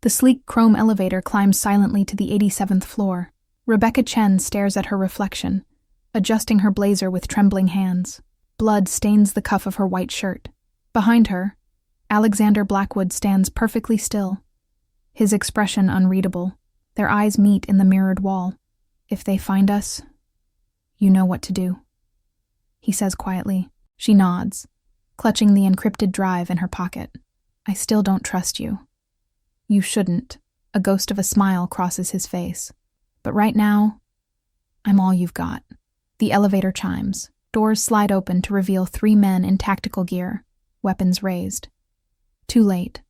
The sleek chrome elevator climbs silently to the 87th floor. Rebecca Chen stares at her reflection, adjusting her blazer with trembling hands. Blood stains the cuff of her white shirt. Behind her, Alexander Blackwood stands perfectly still, his expression unreadable. Their eyes meet in the mirrored wall. "If they find us, you know what to do," he says quietly. She nods, clutching the encrypted drive in her pocket. "I still don't trust you." "You shouldn't." A ghost of a smile crosses his face. "But right now, I'm all you've got." The elevator chimes. Doors slide open to reveal 3 men in tactical gear, weapons raised. Too late.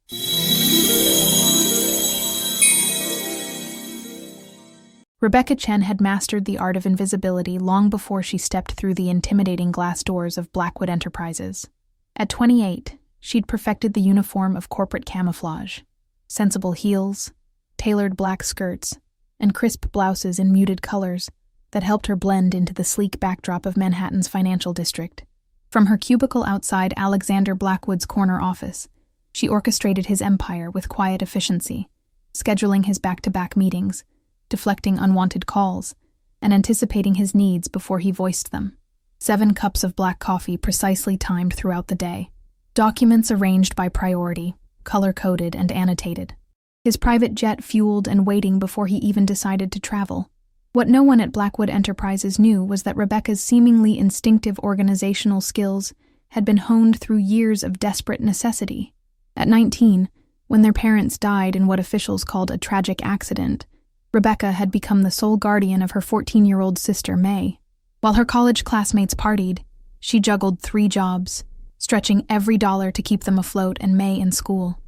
Rebecca Chen had mastered the art of invisibility long before she stepped through the intimidating glass doors of Blackwood Enterprises. At 28, she'd perfected the uniform of corporate camouflage: sensible heels, tailored black skirts, and crisp blouses in muted colors that helped her blend into the sleek backdrop of Manhattan's financial district. From her cubicle outside Alexander Blackwood's corner office, she orchestrated his empire with quiet efficiency, scheduling his back-to-back meetings, deflecting unwanted calls, and anticipating his needs before he voiced them. 7 cups of black coffee precisely timed throughout the day. Documents arranged by priority, color-coded and annotated. His private jet fueled and waiting before he even decided to travel. What no one at Blackwood Enterprises knew was that Rebecca's seemingly instinctive organizational skills had been honed through years of desperate necessity. At 19, when their parents died in what officials called a tragic accident, Rebecca had become the sole guardian of her 14-year-old sister, May. While her college classmates partied, she juggled 3 jobs, stretching every dollar to keep them afloat and May in school.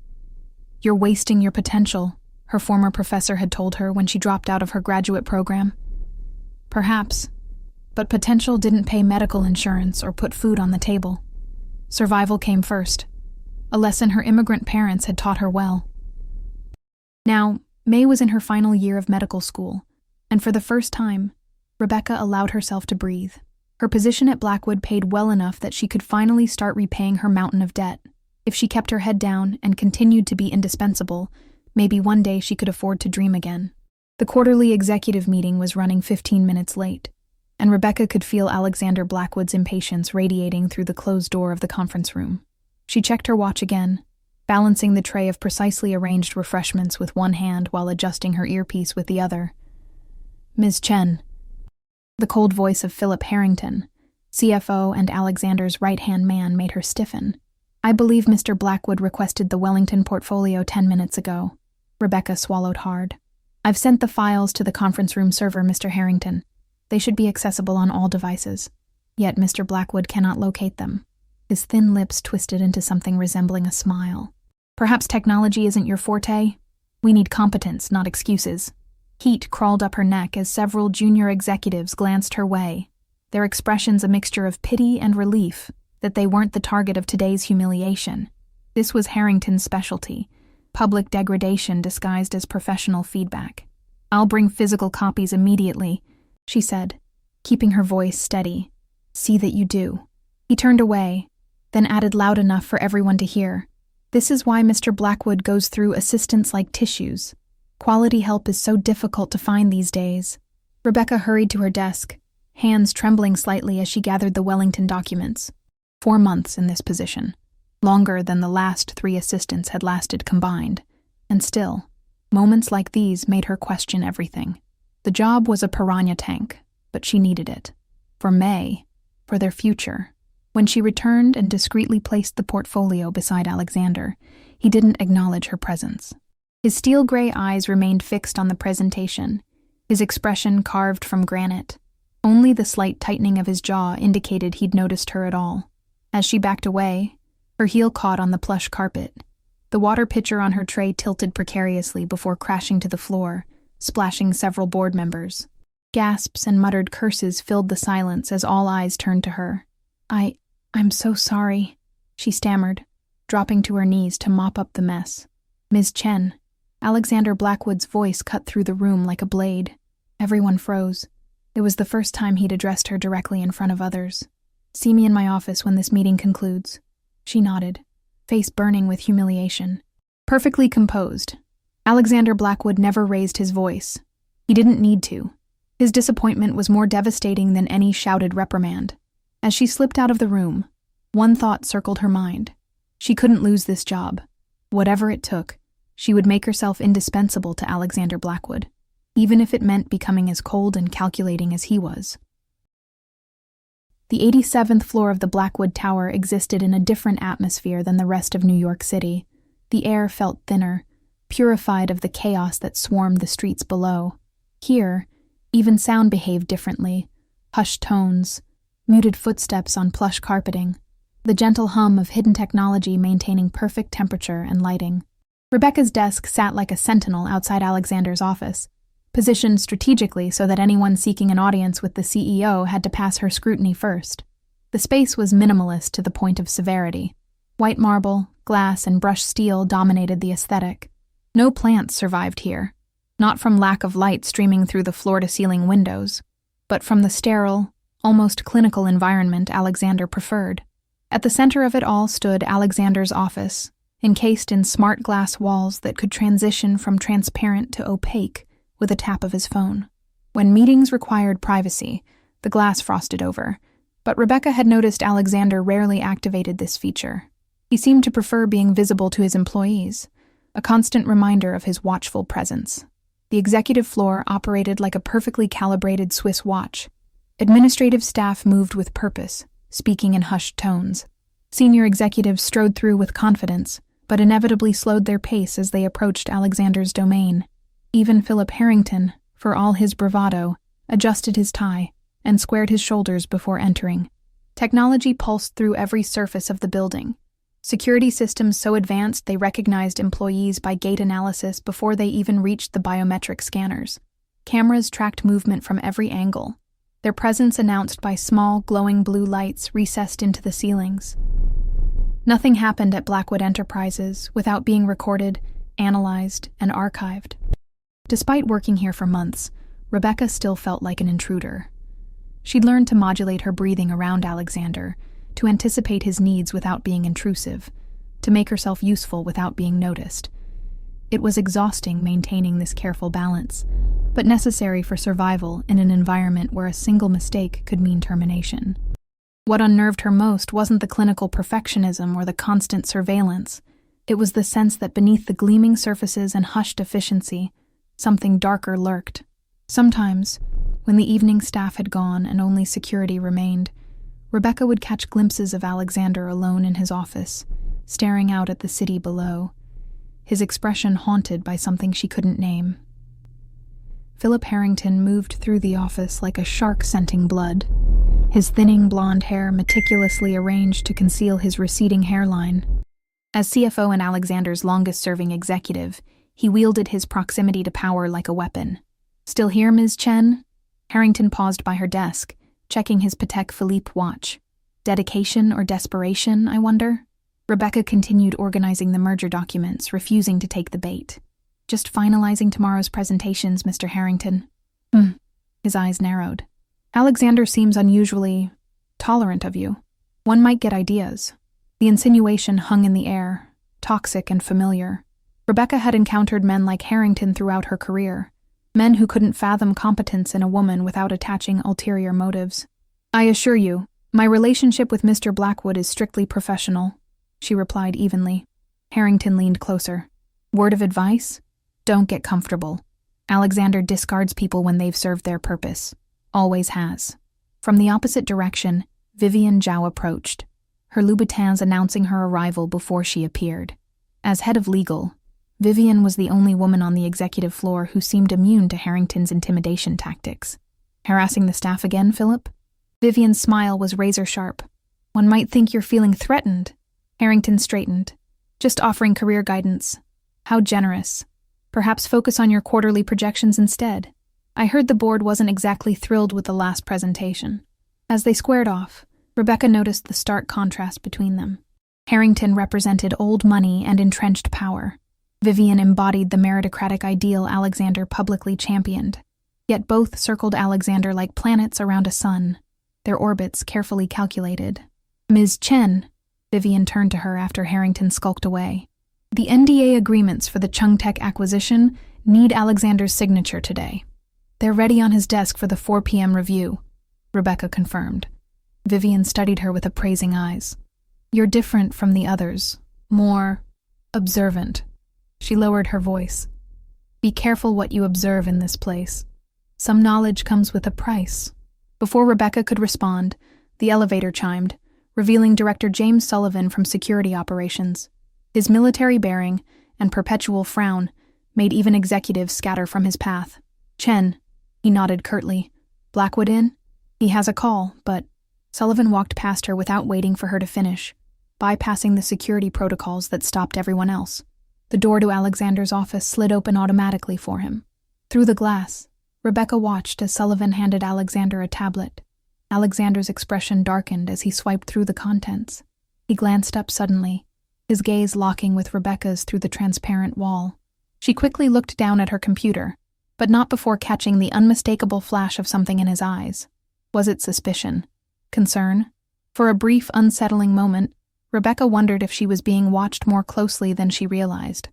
"You're wasting your potential," her former professor had told her when she dropped out of her graduate program. Perhaps, but potential didn't pay medical insurance or put food on the table. Survival came first, a lesson her immigrant parents had taught her well. Now, May was in her final year of medical school, and for the first time, Rebecca allowed herself to breathe. Her position at Blackwood paid well enough that she could finally start repaying her mountain of debt. If she kept her head down and continued to be indispensable, maybe one day she could afford to dream again. The quarterly executive meeting was running 15 minutes late, and Rebecca could feel Alexander Blackwood's impatience radiating through the closed door of the conference room. She checked her watch again, balancing the tray of precisely arranged refreshments with one hand while adjusting her earpiece with the other. "Ms. Chen." The cold voice of Philip Harrington, CFO and Alexander's right-hand man, made her stiffen. "I believe Mr. Blackwood requested the Wellington portfolio 10 minutes ago." Rebecca swallowed hard. "I've sent the files to the conference room server, Mr. Harrington. They should be accessible on all devices. Yet Mr. Blackwood cannot locate them." His thin lips twisted into something resembling a smile. "Perhaps technology isn't your forte? We need competence, not excuses." Heat crawled up her neck as several junior executives glanced her way, their expressions a mixture of pity and relief that they weren't the target of today's humiliation. This was Harrington's specialty: public degradation disguised as professional feedback. "I'll bring physical copies immediately," she said, keeping her voice steady. "See that you do." He turned away, then added loud enough for everyone to hear, "This is why Mr. Blackwood goes through assistants like tissues. Quality help is so difficult to find these days." Rebecca hurried to her desk, hands trembling slightly as she gathered the Wellington documents. 4 months in this position, longer than the last 3 assistants had lasted combined, and still, moments like these made her question everything. The job was a piranha tank, but she needed it. For May, for their future. When she returned and discreetly placed the portfolio beside Alexander, he didn't acknowledge her presence. His steel-gray eyes remained fixed on the presentation, his expression carved from granite. Only the slight tightening of his jaw indicated he'd noticed her at all. As she backed away, her heel caught on the plush carpet. The water pitcher on her tray tilted precariously before crashing to the floor, splashing several board members. Gasps and muttered curses filled the silence as all eyes turned to her. I'm so sorry," she stammered, dropping to her knees to mop up the mess. "Ms. Chen." Alexander Blackwood's voice cut through the room like a blade. Everyone froze. It was the first time he'd addressed her directly in front of others. "See me in my office when this meeting concludes." She nodded, face burning with humiliation. Perfectly composed, Alexander Blackwood never raised his voice. He didn't need to. His disappointment was more devastating than any shouted reprimand. As she slipped out of the room, one thought circled her mind. She couldn't lose this job. Whatever it took, she would make herself indispensable to Alexander Blackwood, even if it meant becoming as cold and calculating as he was. The 87th floor of the Blackwood Tower existed in a different atmosphere than the rest of New York City. The air felt thinner, purified of the chaos that swarmed the streets below. Here, even sound behaved differently. Hushed tones, muted footsteps on plush carpeting, the gentle hum of hidden technology maintaining perfect temperature and lighting. Rebecca's desk sat like a sentinel outside Alexander's office, positioned strategically so that anyone seeking an audience with the CEO had to pass her scrutiny first. The space was minimalist to the point of severity. White marble, glass, and brushed steel dominated the aesthetic. No plants survived here, not from lack of light streaming through the floor-to-ceiling windows, but from the sterile, almost clinical environment Alexander preferred. At the center of it all stood Alexander's office, encased in smart glass walls that could transition from transparent to opaque with a tap of his phone. When meetings required privacy, the glass frosted over, but Rebecca had noticed Alexander rarely activated this feature. He seemed to prefer being visible to his employees, a constant reminder of his watchful presence. The executive floor operated like a perfectly calibrated Swiss watch. Administrative staff moved with purpose, speaking in hushed tones. Senior executives strode through with confidence, but inevitably slowed their pace as they approached Alexander's domain. Even Philip Harrington, for all his bravado, adjusted his tie and squared his shoulders before entering. Technology pulsed through every surface of the building. Security systems so advanced they recognized employees by gait analysis before they even reached the biometric scanners. Cameras tracked movement from every angle, their presence announced by small, glowing blue lights recessed into the ceilings. Nothing happened at Blackwood Enterprises without being recorded, analyzed, and archived. Despite working here for months, Rebecca still felt like an intruder. She'd learned to modulate her breathing around Alexander, to anticipate his needs without being intrusive, to make herself useful without being noticed. It was exhausting maintaining this careful balance, but necessary for survival in an environment where a single mistake could mean termination. What unnerved her most wasn't the clinical perfectionism or the constant surveillance. It was the sense that beneath the gleaming surfaces and hushed efficiency, something darker lurked. Sometimes, when the evening staff had gone and only security remained, Rebecca would catch glimpses of Alexander alone in his office, staring out at the city below, his expression haunted by something she couldn't name. Philip Harrington moved through the office like a shark scenting blood, his thinning blonde hair meticulously arranged to conceal his receding hairline. As CFO and Alexander's longest-serving executive, he wielded his proximity to power like a weapon. "Still here, Ms. Chen?" Harrington paused by her desk, checking his Patek Philippe watch. Dedication or desperation, I wonder? Rebecca continued organizing the merger documents, refusing to take the bait. "Just finalizing tomorrow's presentations, Mr. Harrington." His eyes narrowed. "Alexander seems unusually tolerant of you. One might get ideas." The insinuation hung in the air, toxic and familiar. Rebecca had encountered men like Harrington throughout her career, men who couldn't fathom competence in a woman without attaching ulterior motives. "I assure you, my relationship with Mr. Blackwood is strictly professional," she replied evenly. Harrington leaned closer. "Word of advice? Don't get comfortable. Alexander discards people when they've served their purpose. Always has." From the opposite direction, Vivian Zhao approached, her Louboutins announcing her arrival before she appeared. As head of legal, Vivian was the only woman on the executive floor who seemed immune to Harrington's intimidation tactics. "Harassing the staff again, Philip?" Vivian's smile was razor-sharp. "One might think you're feeling threatened." Harrington straightened. "Just offering career guidance." "How generous. Perhaps focus on your quarterly projections instead." "I heard the board wasn't exactly thrilled with the last presentation." As they squared off, Rebecca noticed the stark contrast between them. Harrington represented old money and entrenched power. Vivian embodied the meritocratic ideal Alexander publicly championed. Yet both circled Alexander like planets around a sun, their orbits carefully calculated. "Ms. Chen," Vivian turned to her after Harrington skulked away. The NDA agreements for the Chung Tech acquisition need Alexander's signature today. They're ready on his desk for the 4 p.m. review, Rebecca confirmed. Vivian studied her with appraising eyes. You're different from the others, more observant. She lowered her voice. Be careful what you observe in this place. Some knowledge comes with a price. Before Rebecca could respond, the elevator chimed, revealing Director James Sullivan from Security Operations. His military bearing and perpetual frown made even executives scatter from his path. Chen, he nodded curtly. Blackwood in? He has a call, but Sullivan walked past her without waiting for her to finish, bypassing the security protocols that stopped everyone else. The door to Alexander's office slid open automatically for him. Through the glass, Rebecca watched as Sullivan handed Alexander a tablet. Alexander's expression darkened as he swiped through the contents. He glanced up suddenly, his gaze locking with Rebecca's through the transparent wall. She quickly looked down at her computer, but not before catching the unmistakable flash of something in his eyes. Was it suspicion? Concern? For a brief, unsettling moment, Rebecca wondered if she was being watched more closely than she realized,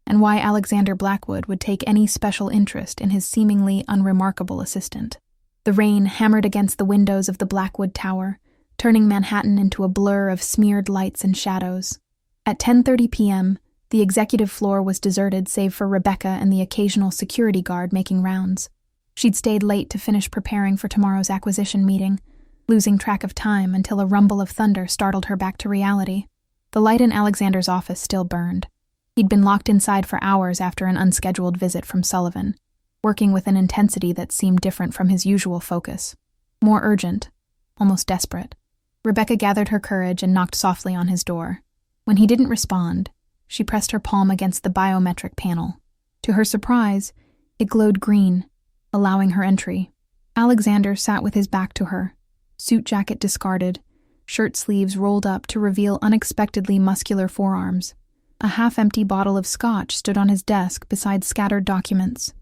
and why Alexander Blackwood would take any special interest in his seemingly unremarkable assistant. The rain hammered against the windows of the Blackwood Tower, turning Manhattan into a blur of smeared lights and shadows. At 10:30 p.m., the executive floor was deserted save for Rebecca and the occasional security guard making rounds. She'd stayed late to finish preparing for tomorrow's acquisition meeting, losing track of time until a rumble of thunder startled her back to reality. The light in Alexander's office still burned. He'd been locked inside for hours after an unscheduled visit from Sullivan, working with an intensity that seemed different from his usual focus. More urgent, almost desperate. Rebecca gathered her courage and knocked softly on his door. When he didn't respond, she pressed her palm against the biometric panel. To her surprise, it glowed green, allowing her entry. Alexander sat with his back to her, suit jacket discarded, shirt sleeves rolled up to reveal unexpectedly muscular forearms. A half-empty bottle of scotch stood on his desk beside scattered documents.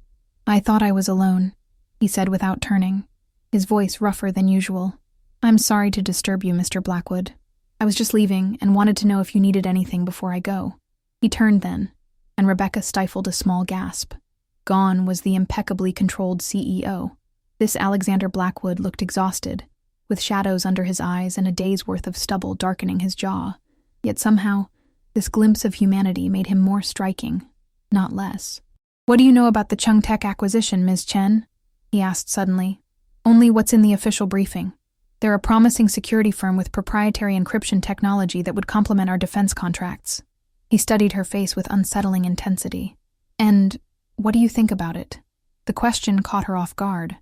I thought I was alone, he said without turning, his voice rougher than usual. I'm sorry to disturb you, Mr. Blackwood. I was just leaving and wanted to know if you needed anything before I go. He turned then, and Rebecca stifled a small gasp. Gone was the impeccably controlled CEO. This Alexander Blackwood looked exhausted, with shadows under his eyes and a day's worth of stubble darkening his jaw. Yet somehow, this glimpse of humanity made him more striking, not less. What do you know about the Chung Tech acquisition, Ms. Chen? He asked suddenly. Only what's in the official briefing. They're a promising security firm with proprietary encryption technology that would complement our defense contracts. He studied her face with unsettling intensity. And what do you think about it? The question caught her off guard.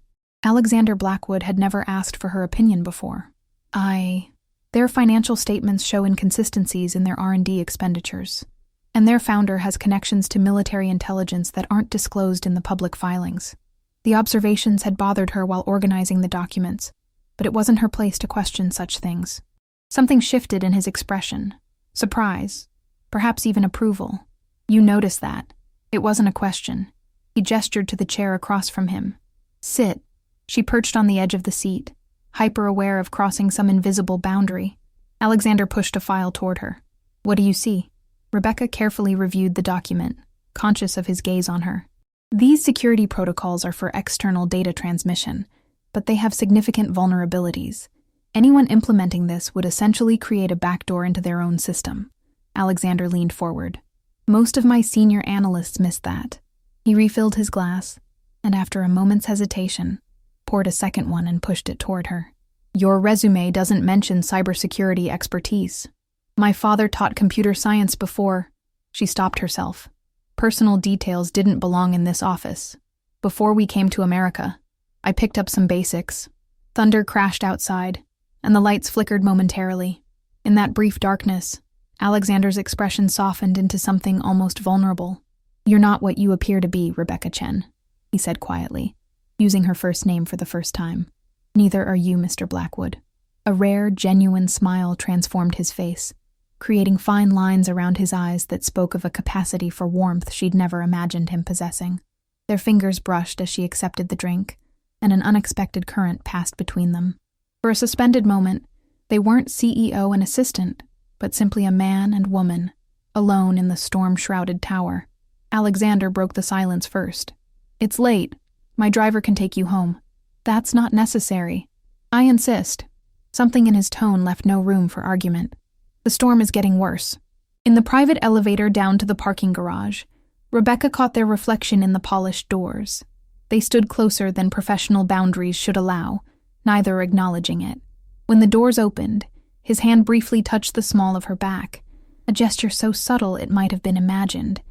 Alexander Blackwood had never asked for her opinion before. Their financial statements show inconsistencies in their R&D expenditures, and their founder has connections to military intelligence that aren't disclosed in the public filings. The observations had bothered her while organizing the documents, but it wasn't her place to question such things. Something shifted in his expression. Surprise, perhaps even approval. You noticed that. It wasn't a question. He gestured to the chair across from him. Sit. She perched on the edge of the seat, hyper-aware of crossing some invisible boundary. Alexander pushed a file toward her. What do you see? Rebecca carefully reviewed the document, conscious of his gaze on her. These security protocols are for external data transmission, but they have significant vulnerabilities. Anyone implementing this would essentially create a backdoor into their own system. Alexander leaned forward. Most of my senior analysts missed that. He refilled his glass, and after a moment's hesitation, poured a second one and pushed it toward her. Your resume doesn't mention cybersecurity expertise. My father taught computer science before. She stopped herself. Personal details didn't belong in this office. Before we came to America, I picked up some basics. Thunder crashed outside, and the lights flickered momentarily. In that brief darkness, Alexander's expression softened into something almost vulnerable. You're not what you appear to be, Rebecca Chen, he said quietly, using her first name for the first time. Neither are you, Mr. Blackwood. A rare, genuine smile transformed his face, creating fine lines around his eyes that spoke of a capacity for warmth she'd never imagined him possessing. Their fingers brushed as she accepted the drink, and an unexpected current passed between them. For a suspended moment, they weren't CEO and assistant, but simply a man and woman, alone in the storm-shrouded tower. Alexander broke the silence first. "It's late. My driver can take you home." "That's not necessary." "I insist." Something in his tone left no room for argument. "The storm is getting worse." In the private elevator down to the parking garage, Rebecca caught their reflection in the polished doors. They stood closer than professional boundaries should allow, neither acknowledging it. When the doors opened, his hand briefly touched the small of her back, a gesture so subtle it might have been imagined,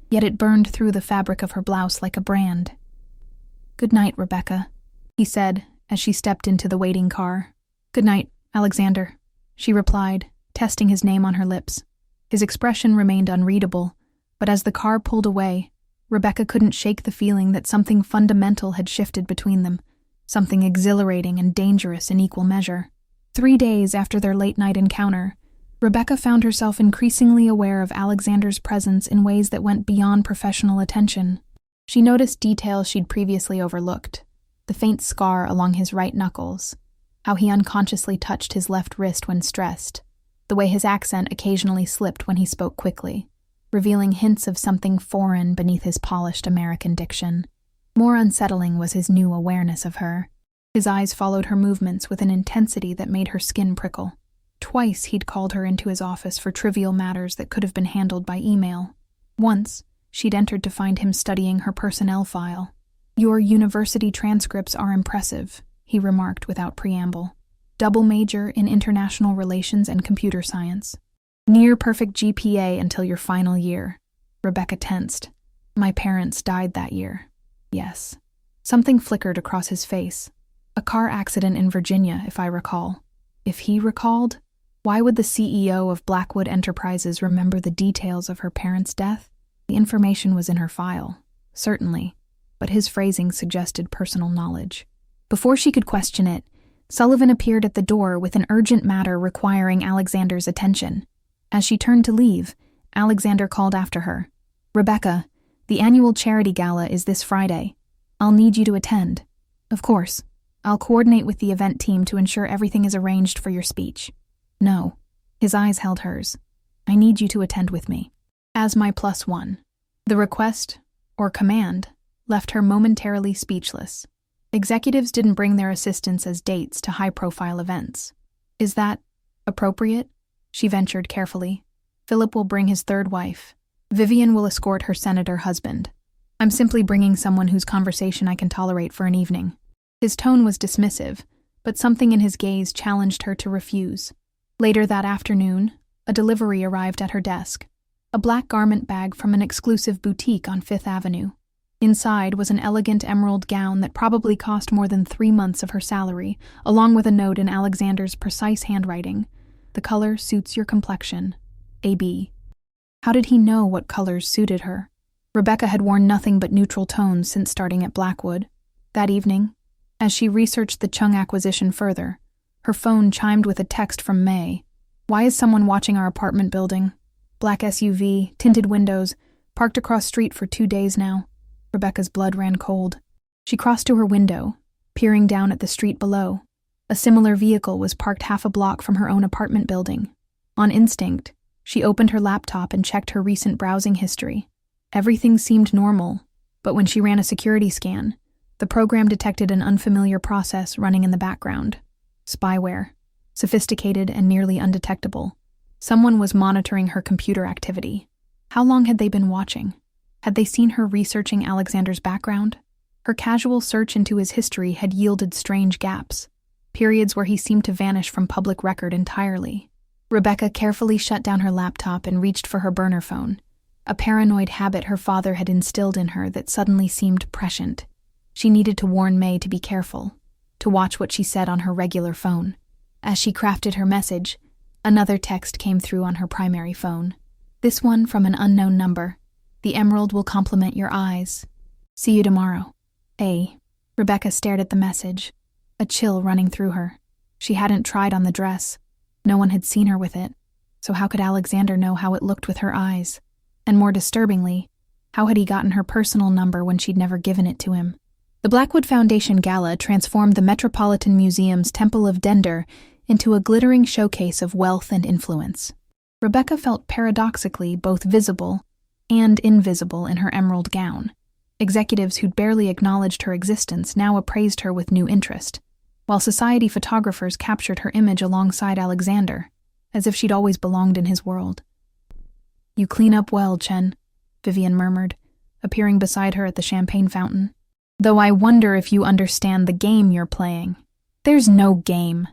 yet it burned through the fabric of her blouse like a brand. "Good night, Rebecca," he said as she stepped into the waiting car. "Good night, Alexander," she replied, testing his name on her lips. His expression remained unreadable, but as the car pulled away, Rebecca couldn't shake the feeling that something fundamental had shifted between them, something exhilarating and dangerous in equal measure. 3 days after their late-night encounter, Rebecca found herself increasingly aware of Alexander's presence in ways that went beyond professional attention. She noticed details she'd previously overlooked: the faint scar along his right knuckles, how he unconsciously touched his left wrist when stressed, the way his accent occasionally slipped when he spoke quickly, revealing hints of something foreign beneath his polished American diction. More unsettling was his new awareness of her. His eyes followed her movements with an intensity that made her skin prickle. Twice he'd called her into his office for trivial matters that could have been handled by email. Once, she'd entered to find him studying her personnel file. "Your university transcripts are impressive," he remarked without preamble. "Double major in international relations and computer science. Near perfect GPA until your final year." Rebecca tensed. "My parents died that year." "Yes." Something flickered across his face. "A car accident in Virginia, if I recall." If he recalled, why would the CEO of Blackwood Enterprises remember the details of her parents' death? The information was in her file, certainly, but his phrasing suggested personal knowledge. Before she could question it, Sullivan appeared at the door with an urgent matter requiring Alexander's attention. As she turned to leave, Alexander called after her. "Rebecca, the annual charity gala is this Friday. I'll need you to attend." "Of course. I'll coordinate with the event team to ensure everything is arranged for your speech." "No." His eyes held hers. "I need you to attend with me. As my +1. The request, or command, left her momentarily speechless. Executives didn't bring their assistants as dates to high-profile events. "Is that appropriate?" she ventured carefully. "Philip will bring his third wife. Vivian will escort her senator husband. I'm simply bringing someone whose conversation I can tolerate for an evening." His tone was dismissive, but something in his gaze challenged her to refuse. Later that afternoon, a delivery arrived at her desk. A black garment bag from an exclusive boutique on Fifth Avenue. Inside was an elegant emerald gown that probably cost more than 3 months of her salary, along with a note in Alexander's precise handwriting. "The color suits your complexion. AB." How did he know what colors suited her? Rebecca had worn nothing but neutral tones since starting at Blackwood. That evening, as she researched the Chung acquisition further, her phone chimed with a text from May. "Why is someone watching our apartment building? Black SUV, tinted windows, parked across street for 2 days now." Rebecca's blood ran cold. She crossed to her window, peering down at the street below. A similar vehicle was parked half a block from her own apartment building. On instinct, she opened her laptop and checked her recent browsing history. Everything seemed normal, but when she ran a security scan, the program detected an unfamiliar process running in the background. Spyware, sophisticated and nearly undetectable. Someone was monitoring her computer activity. How long had they been watching? Had they seen her researching Alexander's background? Her casual search into his history had yielded strange gaps, periods where he seemed to vanish from public record entirely. Rebecca carefully shut down her laptop and reached for her burner phone, a paranoid habit her father had instilled in her that suddenly seemed prescient. She needed to warn May to be careful, to watch what she said on her regular phone. As she crafted her message, another text came through on her primary phone. This one from an unknown number. "The emerald will complement your eyes. See you tomorrow. A." Rebecca stared at the message, a chill running through her. She hadn't tried on the dress. No one had seen her with it. So how could Alexander know how it looked with her eyes? And more disturbingly, how had he gotten her personal number when she'd never given it to him? The Blackwood Foundation Gala transformed the Metropolitan Museum's Temple of Dender into a glittering showcase of wealth and influence. Rebecca felt paradoxically both visible and invisible in her emerald gown. Executives who'd barely acknowledged her existence now appraised her with new interest, while society photographers captured her image alongside Alexander, as if she'd always belonged in his world. "You clean up well, Chen," Vivian murmured, appearing beside her at the champagne fountain. "Though I wonder if you understand the game you're playing." "There's no game,"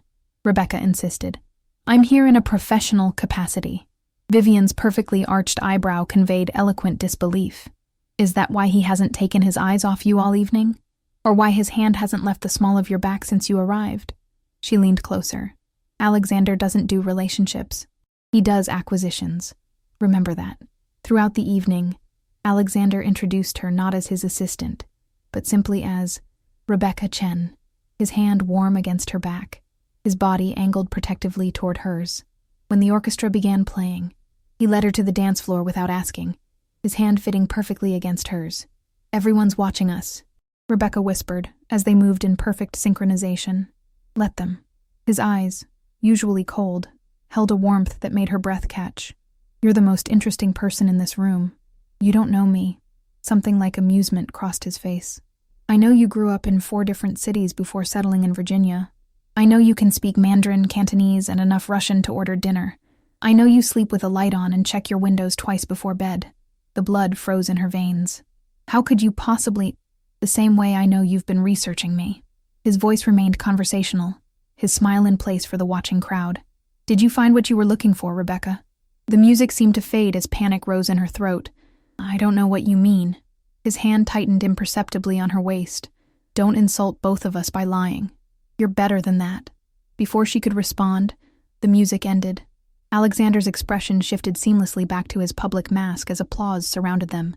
Rebecca insisted. "I'm here in a professional capacity." Vivian's perfectly arched eyebrow conveyed eloquent disbelief. "Is that why he hasn't taken his eyes off you all evening? Or why his hand hasn't left the small of your back since you arrived?" She leaned closer. "Alexander doesn't do relationships. He does acquisitions. Remember that." Throughout the evening, Alexander introduced her not as his assistant, but simply as Rebecca Chen, his hand warm against her back, his body angled protectively toward hers. When the orchestra began playing, he led her to the dance floor without asking, his hand fitting perfectly against hers. "Everyone's watching us," Rebecca whispered as they moved in perfect synchronization. "Let them." His eyes, usually cold, held a warmth that made her breath catch. "You're the most interesting person in this room. You don't know me." Something like amusement crossed his face. "I know you grew up in 4 different cities before settling in Virginia. I know you can speak Mandarin, Cantonese, and enough Russian to order dinner. I know you sleep with a light on and check your windows twice before bed." The blood froze in her veins. "How could you possibly—" "The same way I know you've been researching me." His voice remained conversational, his smile in place for the watching crowd. "Did you find what you were looking for, Rebecca?" The music seemed to fade as panic rose in her throat. "I don't know what you mean." His hand tightened imperceptibly on her waist. "Don't insult both of us by lying. You're better than that." Before she could respond, the music ended. Alexander's expression shifted seamlessly back to his public mask as applause surrounded them.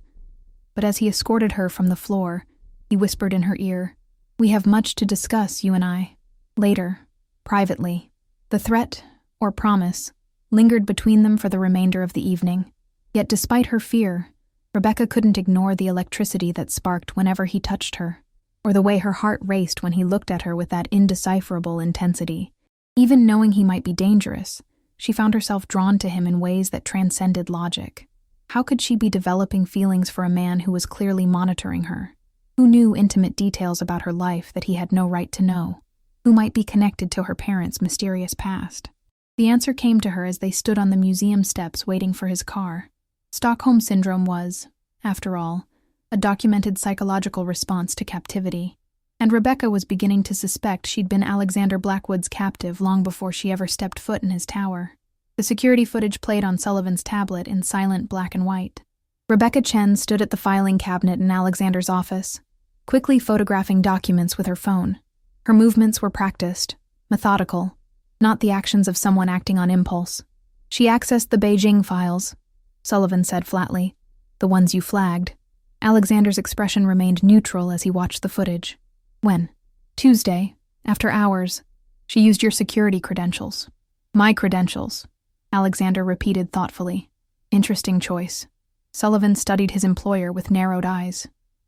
But as he escorted her from the floor, he whispered in her ear, "We have much to discuss, you and I. Later, privately." The threat, or promise, lingered between them for the remainder of the evening. Yet despite her fear, Rebecca couldn't ignore the electricity that sparked whenever he touched her, or the way her heart raced when he looked at her with that indecipherable intensity. Even knowing he might be dangerous, she found herself drawn to him in ways that transcended logic. How could she be developing feelings for a man who was clearly monitoring her? Who knew intimate details about her life that he had no right to know? Who might be connected to her parents' mysterious past? The answer came to her as they stood on the museum steps waiting for his car. Stockholm Syndrome was, after all, a documented psychological response to captivity, and Rebecca was beginning to suspect she'd been Alexander Blackwood's captive long before she ever stepped foot in his tower. The security footage played on Sullivan's tablet in silent black and white. Rebecca Chen stood at the filing cabinet in Alexander's office, quickly photographing documents with her phone. Her movements were practiced, methodical, not the actions of someone acting on impulse. "She accessed the Beijing files," Sullivan said flatly. "The ones you flagged." Alexander's expression remained neutral as he watched the footage. "When?" "Tuesday, after hours. She used your security credentials." "My credentials," Alexander repeated thoughtfully. "Interesting choice." Sullivan studied his employer with narrowed eyes.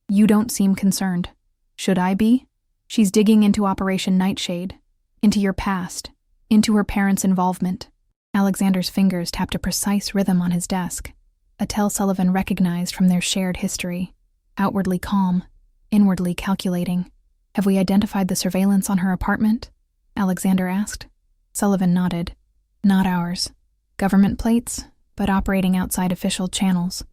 "You don't seem concerned." "Should I be?" "She's digging into Operation Nightshade, into your past, into her parents' involvement." Alexander's fingers tapped a precise rhythm on his desk, a tell Sullivan recognized from their shared history. Outwardly calm, inwardly calculating. "Have we identified the surveillance on her apartment?" Alexander asked. Sullivan nodded. "Not ours. Government plates, but operating outside official channels.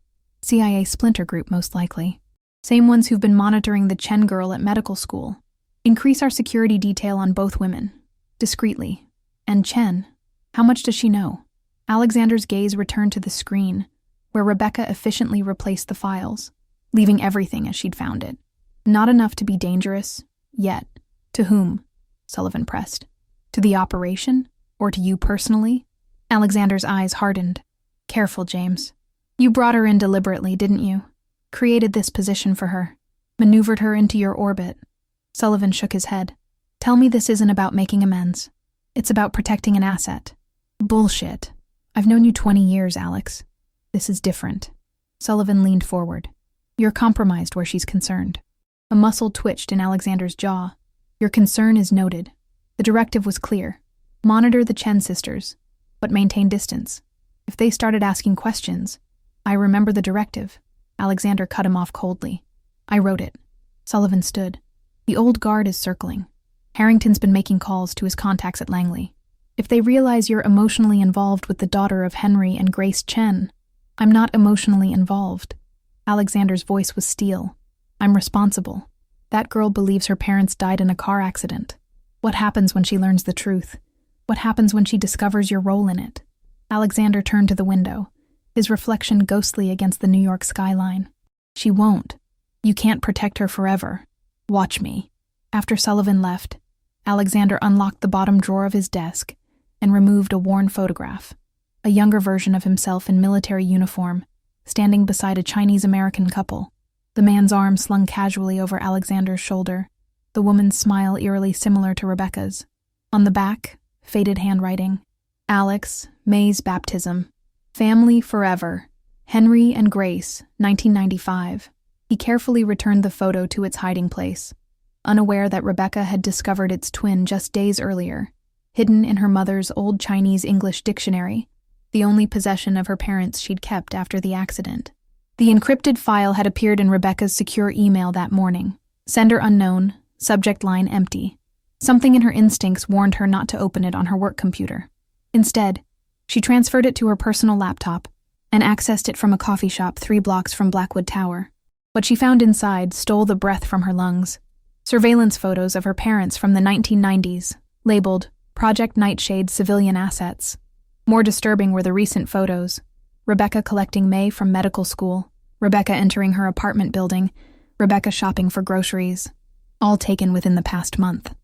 CIA splinter group, most likely. Same ones who've been monitoring the Chen girl at medical school. Increase our security detail on both women. Discreetly. And Chen, how much does she know?" Alexander's gaze returned to the screen, where Rebecca efficiently replaced the files, leaving everything as she'd found it. "Not enough to be dangerous, yet." "To whom?" Sullivan pressed. "To the operation? Or to you personally?" Alexander's eyes hardened. "Careful, James. You brought her in deliberately, didn't you? Created this position for her. Maneuvered her into your orbit." Sullivan shook his head. "Tell me this isn't about making amends. It's about protecting an asset." "Bullshit. I've known you 20 years, Alex. This is different." Sullivan leaned forward. "You're compromised where she's concerned." A muscle twitched in Alexander's jaw. "Your concern is noted. The directive was clear. Monitor the Chen sisters, but maintain distance. If they started asking questions, I remember the directive. Alexander cut him off coldly. I wrote it. Sullivan stood. The old guard is circling. Harrington's been making calls to his contacts at Langley. If they realize you're emotionally involved with the daughter of Henry and Grace Chen, I'm not emotionally involved. Alexander's voice was steel. I'm responsible. That girl believes her parents died in a car accident. What happens when she learns the truth? What happens when she discovers your role in it? Alexander turned to the window, his reflection ghostly against the New York skyline. She won't. You can't protect her forever. Watch me. After Sullivan left, Alexander unlocked the bottom drawer of his desk and removed a worn photograph, a younger version of himself in military uniform, standing beside a Chinese-American couple. The man's arm slung casually over Alexander's shoulder, the woman's smile eerily similar to Rebecca's. On the back, faded handwriting, Alex, May's baptism. Family forever. Henry and Grace, 1995. He carefully returned the photo to its hiding place, unaware that Rebecca had discovered its twin just days earlier, hidden in her mother's old Chinese-English dictionary, the only possession of her parents she'd kept after the accident. The encrypted file had appeared in Rebecca's secure email that morning. Sender unknown, subject line empty. Something in her instincts warned her not to open it on her work computer. Instead, she transferred it to her personal laptop and accessed it from a coffee shop 3 blocks from Blackwood Tower. What she found inside stole the breath from her lungs. Surveillance photos of her parents from the 1990s, labeled Project Nightshade Civilian Assets. More disturbing were the recent photos. Rebecca collecting May from medical school, Rebecca entering her apartment building, Rebecca shopping for groceries, all taken within the past month.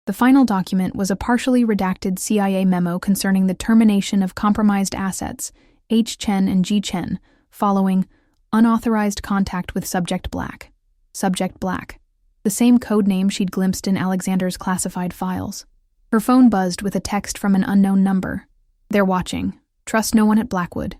The final document was a partially redacted CIA memo concerning the termination of compromised assets, H. Chen and G. Chen, following unauthorized contact with Subject Black. Subject Black, the same code name she'd glimpsed in Alexander's classified files. Her phone buzzed with a text from an unknown number. They're watching. Trust no one at Blackwood.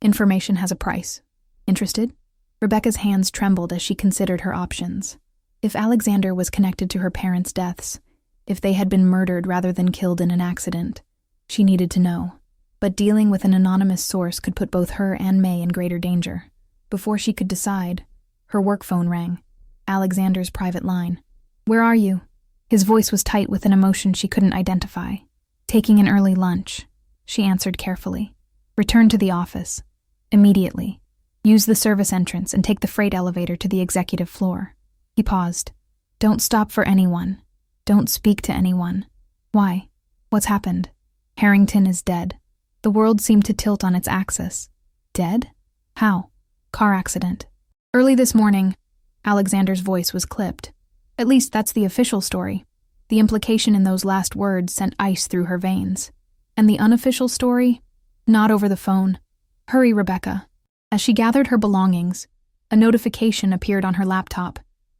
Information has a price. Interested? Rebecca's hands trembled as she considered her options. If Alexander was connected to her parents' deaths, if they had been murdered rather than killed in an accident, she needed to know. But dealing with an anonymous source could put both her and May in greater danger. Before she could decide, her work phone rang. Alexander's private line. Where are you? His voice was tight with an emotion she couldn't identify. Taking an early lunch, she answered carefully. Return to the office. Immediately. Use the service entrance and take the freight elevator to the executive floor. He paused. Don't stop for anyone. Don't speak to anyone. Why? What's happened? Harrington is dead. The world seemed to tilt on its axis. Dead? How? Car accident. Early this morning, Alexander's voice was clipped. At least that's the official story. The implication in those last words sent ice through her veins. And the unofficial story? Not over the phone. Hurry, Rebecca. As she gathered her belongings, a notification appeared on her laptop.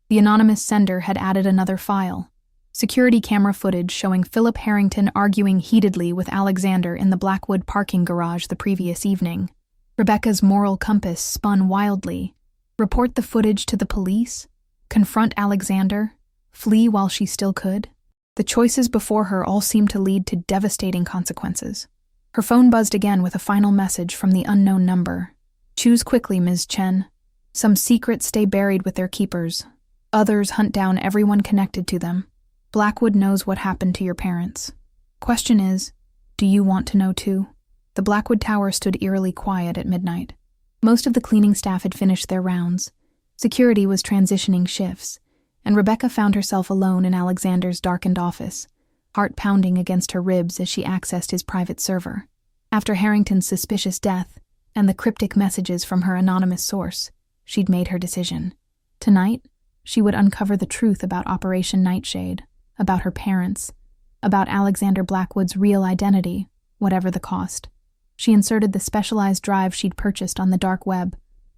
The anonymous sender had added another file. Security camera footage showing Philip Harrington arguing heatedly with Alexander in the Blackwood parking garage the previous evening. Rebecca's moral compass spun wildly. Report the footage to the police? Confront Alexander? Flee while she still could? The choices before her all seemed to lead to devastating consequences. Her phone buzzed again with a final message from the unknown number. Choose quickly, Ms. Chen. Some secrets stay buried with their keepers. Others hunt down everyone connected to them. Blackwood knows what happened to your parents. Question is, do you want to know too? The Blackwood Tower stood eerily quiet at midnight. Most of the cleaning staff had finished their rounds. Security was transitioning shifts, and Rebecca found herself alone in Alexander's darkened office, heart pounding against her ribs as she accessed his private server. After Harrington's suspicious death and the cryptic messages from her anonymous source, she'd made her decision. Tonight, she would uncover the truth about Operation Nightshade, about her parents, about Alexander Blackwood's real identity, whatever the cost. She inserted the specialized drive she'd purchased on the dark web,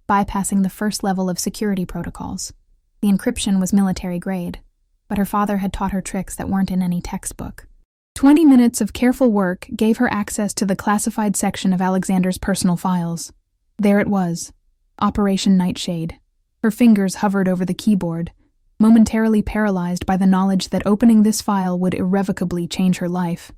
bypassing the first level of security protocols. The encryption was military grade, but her father had taught her tricks that weren't in any textbook. 20 minutes of careful work gave her access to the classified section of Alexander's personal files. There it was, Operation Nightshade. Her fingers hovered over the keyboard, momentarily paralyzed by the knowledge that opening this file would irrevocably change her life.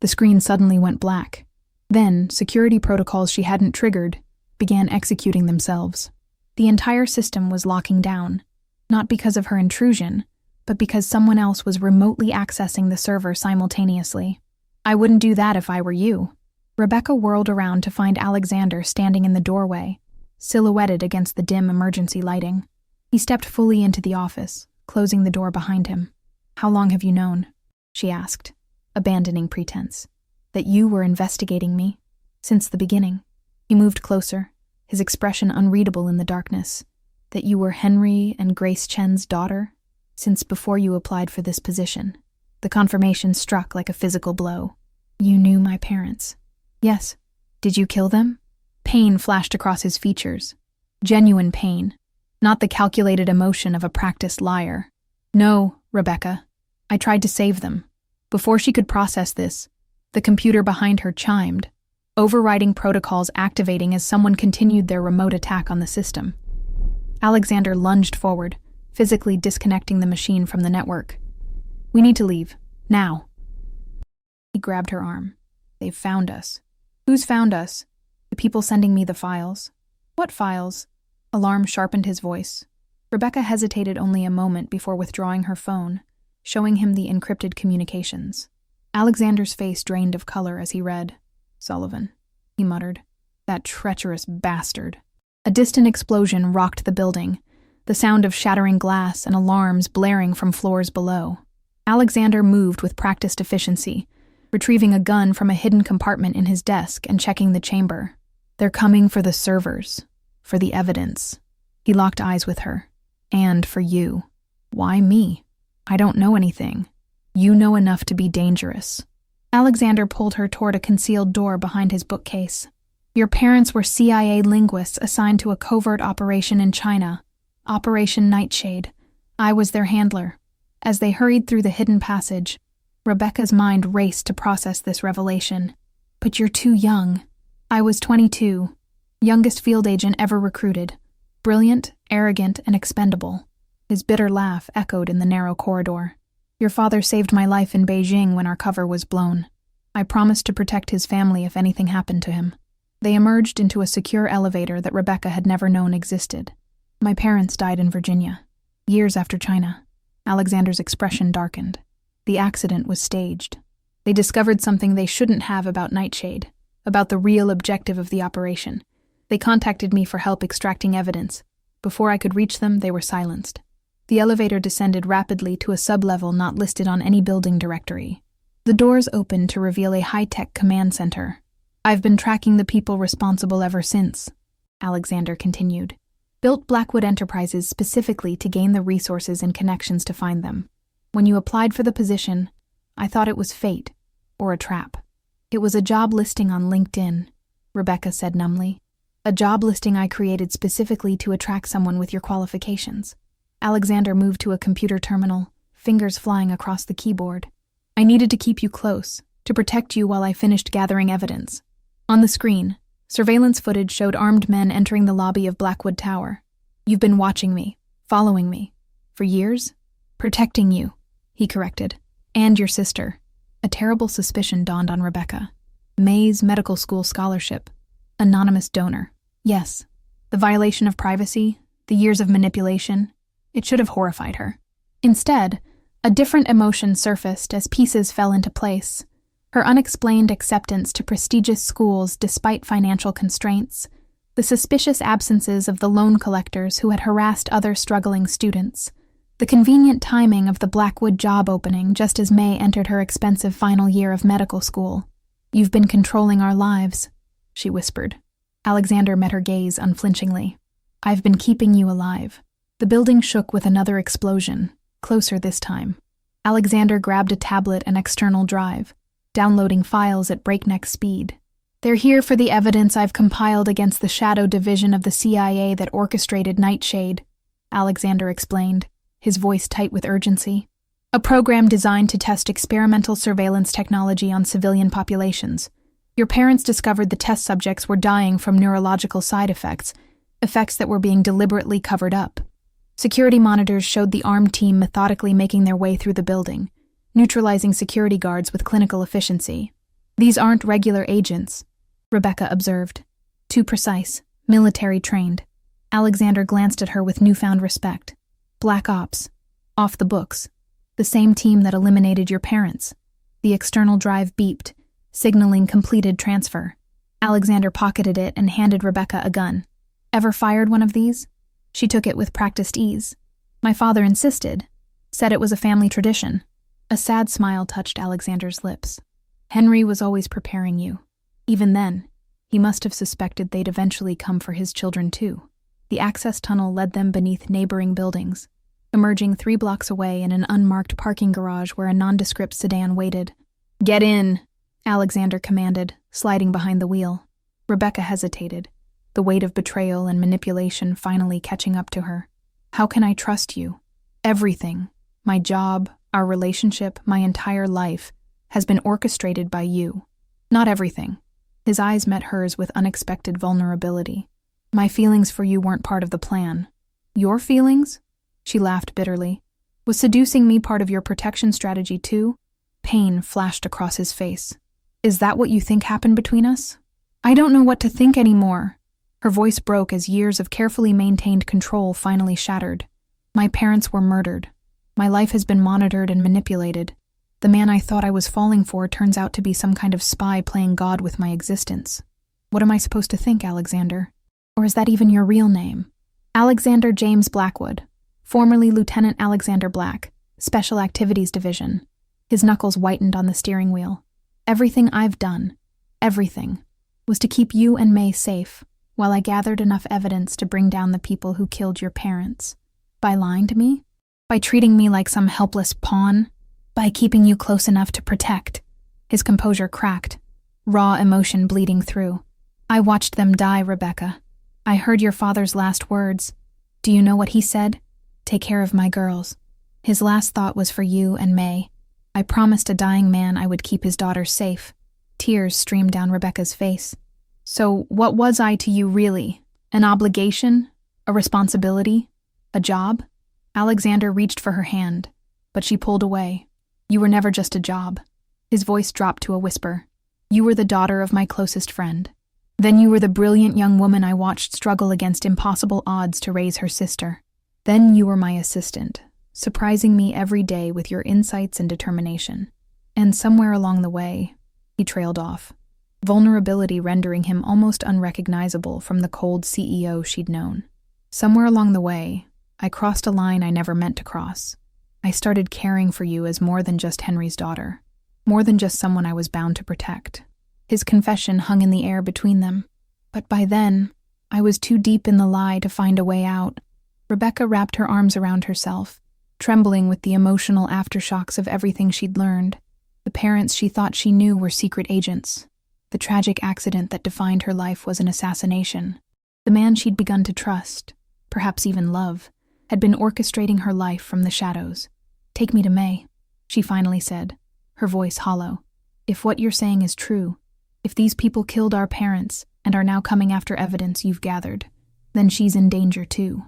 The screen suddenly went black. Then, security protocols she hadn't triggered began executing themselves. The entire system was locking down, not because of her intrusion, but because someone else was remotely accessing the server simultaneously. I wouldn't do that if I were you. Rebecca whirled around to find Alexander standing in the doorway, silhouetted against the dim emergency lighting. He stepped fully into the office, closing the door behind him. "How long have you known?" she asked, abandoning pretense. "That you were investigating me?" "Since the beginning." He moved closer, his expression unreadable in the darkness. "That you were Henry and Grace Chen's daughter?" "Since before you applied for this position." The confirmation struck like a physical blow. "You knew my parents?" "Yes." "Did you kill them?" Pain flashed across his features. Genuine pain, not the calculated emotion of a practiced liar. "No, Rebecca. I tried to save them." Before she could process this, the computer behind her chimed, overriding protocols activating as someone continued their remote attack on the system. Alexander lunged forward, physically disconnecting the machine from the network. "We need to leave. Now." He grabbed her arm. "They've found us." "Who's found us?" "The people sending me the files." "What files?" Alarm sharpened his voice. Rebecca hesitated only a moment before withdrawing her phone, showing him the encrypted communications. Alexander's face drained of color as he read. "Sullivan," he muttered. "That treacherous bastard." A distant explosion rocked the building, the sound of shattering glass and alarms blaring from floors below. Alexander moved with practiced efficiency, retrieving a gun from a hidden compartment in his desk and checking the chamber. "They're coming for the servers, for the evidence." He locked eyes with her. "And for you." "Why me?" "I don't know anything. You know enough to be dangerous." Alexander pulled her toward a concealed door behind his bookcase. "Your parents were CIA linguists assigned to a covert operation in China, Operation Nightshade. I was their handler." As they hurried through the hidden passage, Rebecca's mind raced to process this revelation. "But you're too young." "I was 22, youngest field agent ever recruited. Brilliant, arrogant, and expendable." His bitter laugh echoed in the narrow corridor. "Your father saved my life in Beijing when our cover was blown. I promised to protect his family if anything happened to him." They emerged into a secure elevator that Rebecca had never known existed. "My parents died in Virginia, years after China." Alexander's expression darkened. "The accident was staged. They discovered something they shouldn't have about Nightshade, about the real objective of the operation. They contacted me for help extracting evidence. Before I could reach them, they were silenced." The elevator descended rapidly to a sub-level not listed on any building directory. The doors opened to reveal a high-tech command center. "I've been tracking the people responsible ever since," Alexander continued. "Built Blackwood Enterprises specifically to gain the resources and connections to find them. When you applied for the position, I thought it was fate, or a trap." "It was a job listing on LinkedIn," Rebecca said numbly. "A job listing I created specifically to attract someone with your qualifications." Alexander moved to a computer terminal, fingers flying across the keyboard. "I needed to keep you close, to protect you while I finished gathering evidence." On the screen, surveillance footage showed armed men entering the lobby of Blackwood Tower. "You've been watching me, following me. For years?" "Protecting you," he corrected. "And your sister." A terrible suspicion dawned on Rebecca. May's medical school scholarship. Anonymous donor. Yes. The violation of privacy, the years of manipulation. It should have horrified her. Instead, a different emotion surfaced as pieces fell into place. Her unexplained acceptance to prestigious schools despite financial constraints, the suspicious absences of the loan collectors who had harassed other struggling students, the convenient timing of the Blackwood job opening just as May entered her expensive final year of medical school. "You've been controlling our lives," she whispered. Alexander met her gaze unflinchingly. "I've been keeping you alive." The building shook with another explosion, closer this time. Alexander grabbed a tablet and external drive, downloading files at breakneck speed. "They're here for the evidence I've compiled against the shadow division of the CIA that orchestrated Nightshade," Alexander explained, his voice tight with urgency. "A program designed to test experimental surveillance technology on civilian populations. Your parents discovered the test subjects were dying from neurological side effects, effects that were being deliberately covered up. Security monitors showed the armed team methodically making their way through the building, neutralizing security guards with clinical efficiency. These aren't regular agents. Rebecca observed. Too precise, military trained. Alexander glanced at her with newfound respect. Black Ops. Off the books. The same team that eliminated your parents. The external drive beeped, signaling completed transfer. Alexander pocketed it and handed Rebecca a gun. Ever fired one of these? She took it with practiced ease. My father insisted. Said it was a family tradition. A sad smile touched Alexander's lips. Henry was always preparing you. Even then, he must have suspected they'd eventually come for his children too. The access tunnel led them beneath neighboring buildings, emerging 3 blocks away in an unmarked parking garage where a nondescript sedan waited. "Get in," Alexander commanded, sliding behind the wheel. Rebecca hesitated, the weight of betrayal and manipulation finally catching up to her. "How can I trust you? Everything, my job, our relationship, my entire life, has been orchestrated by you." "Not everything." His eyes met hers with unexpected vulnerability. "My feelings for you weren't part of the plan." "Your feelings?" She laughed bitterly. "Was seducing me part of your protection strategy too?" Pain flashed across his face. "Is that what you think happened between us?" "I don't know what to think anymore." Her voice broke as years of carefully maintained control finally shattered. "My parents were murdered. My life has been monitored and manipulated. The man I thought I was falling for turns out to be some kind of spy playing God with my existence. What am I supposed to think, Alexander? Or is that even your real name?" "Alexander James Blackwood, formerly Lieutenant Alexander Black, Special Activities Division." His knuckles whitened on the steering wheel. "Everything I've done, everything, was to keep you and May safe, while I gathered enough evidence to bring down the people who killed your parents. By lying to me? By treating me like some helpless pawn? By keeping you close enough to protect." His composure cracked, raw emotion bleeding through. "I watched them die, Rebecca. I heard your father's last words. Do you know what he said? Take care of my girls. His last thought was for you and May. I promised a dying man I would keep his daughters safe." Tears streamed down Rebecca's face. "So what was I to you really? An obligation? A responsibility? A job?" Alexander reached for her hand, but she pulled away. "You were never just a job." His voice dropped to a whisper. "You were the daughter of my closest friend. Then you were the brilliant young woman I watched struggle against impossible odds to raise her sister. Then you were my assistant, surprising me every day with your insights and determination. And somewhere along the way," he trailed off, vulnerability rendering him almost unrecognizable from the cold CEO she'd known. "Somewhere along the way, I crossed a line I never meant to cross. I started caring for you as more than just Henry's daughter, more than just someone I was bound to protect." His confession hung in the air between them. "But by then, I was too deep in the lie to find a way out." Rebecca wrapped her arms around herself, trembling with the emotional aftershocks of everything she'd learned. The parents she thought she knew were secret agents. The tragic accident that defined her life was an assassination. The man she'd begun to trust, perhaps even love, had been orchestrating her life from the shadows. "Take me to May," she finally said, her voice hollow. "If what you're saying is true, if these people killed our parents and are now coming after evidence you've gathered, then she's in danger too."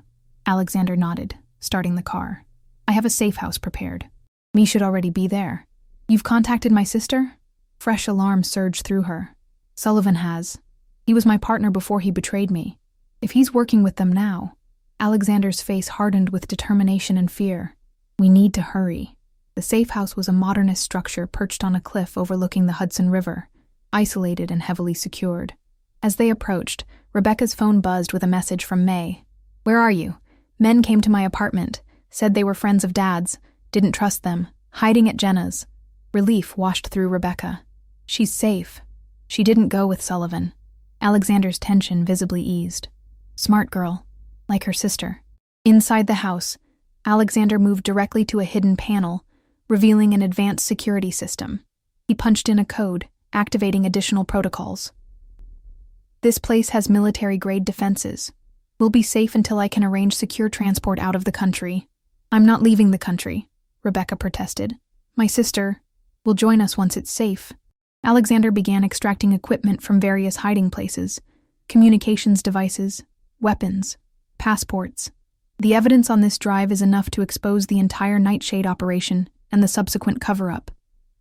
Alexander nodded, starting the car. "I have a safe house prepared. Me should already be there." "You've contacted my sister?" Fresh alarm surged through her. "Sullivan has. He was my partner before he betrayed me. If he's working with them now..." Alexander's face hardened with determination and fear. "We need to hurry." The safe house was a modernist structure perched on a cliff overlooking the Hudson River, isolated and heavily secured. As they approached, Rebecca's phone buzzed with a message from May. "Where are you? Men came to my apartment, said they were friends of Dad's, didn't trust them, hiding at Jenna's." Relief washed through Rebecca. She's safe. She didn't go with Sullivan. Alexander's tension visibly eased. Smart girl, like her sister. Inside the house, Alexander moved directly to a hidden panel, revealing an advanced security system. He punched in a code, activating additional protocols. "This place has military-grade defenses. We'll be safe until I can arrange secure transport out of the country." "I'm not leaving the country," Rebecca protested. "My sister will join us once it's safe." Alexander began extracting equipment from various hiding places, communications devices, weapons, passports. "The evidence on this drive is enough to expose the entire Nightshade operation and the subsequent cover-up,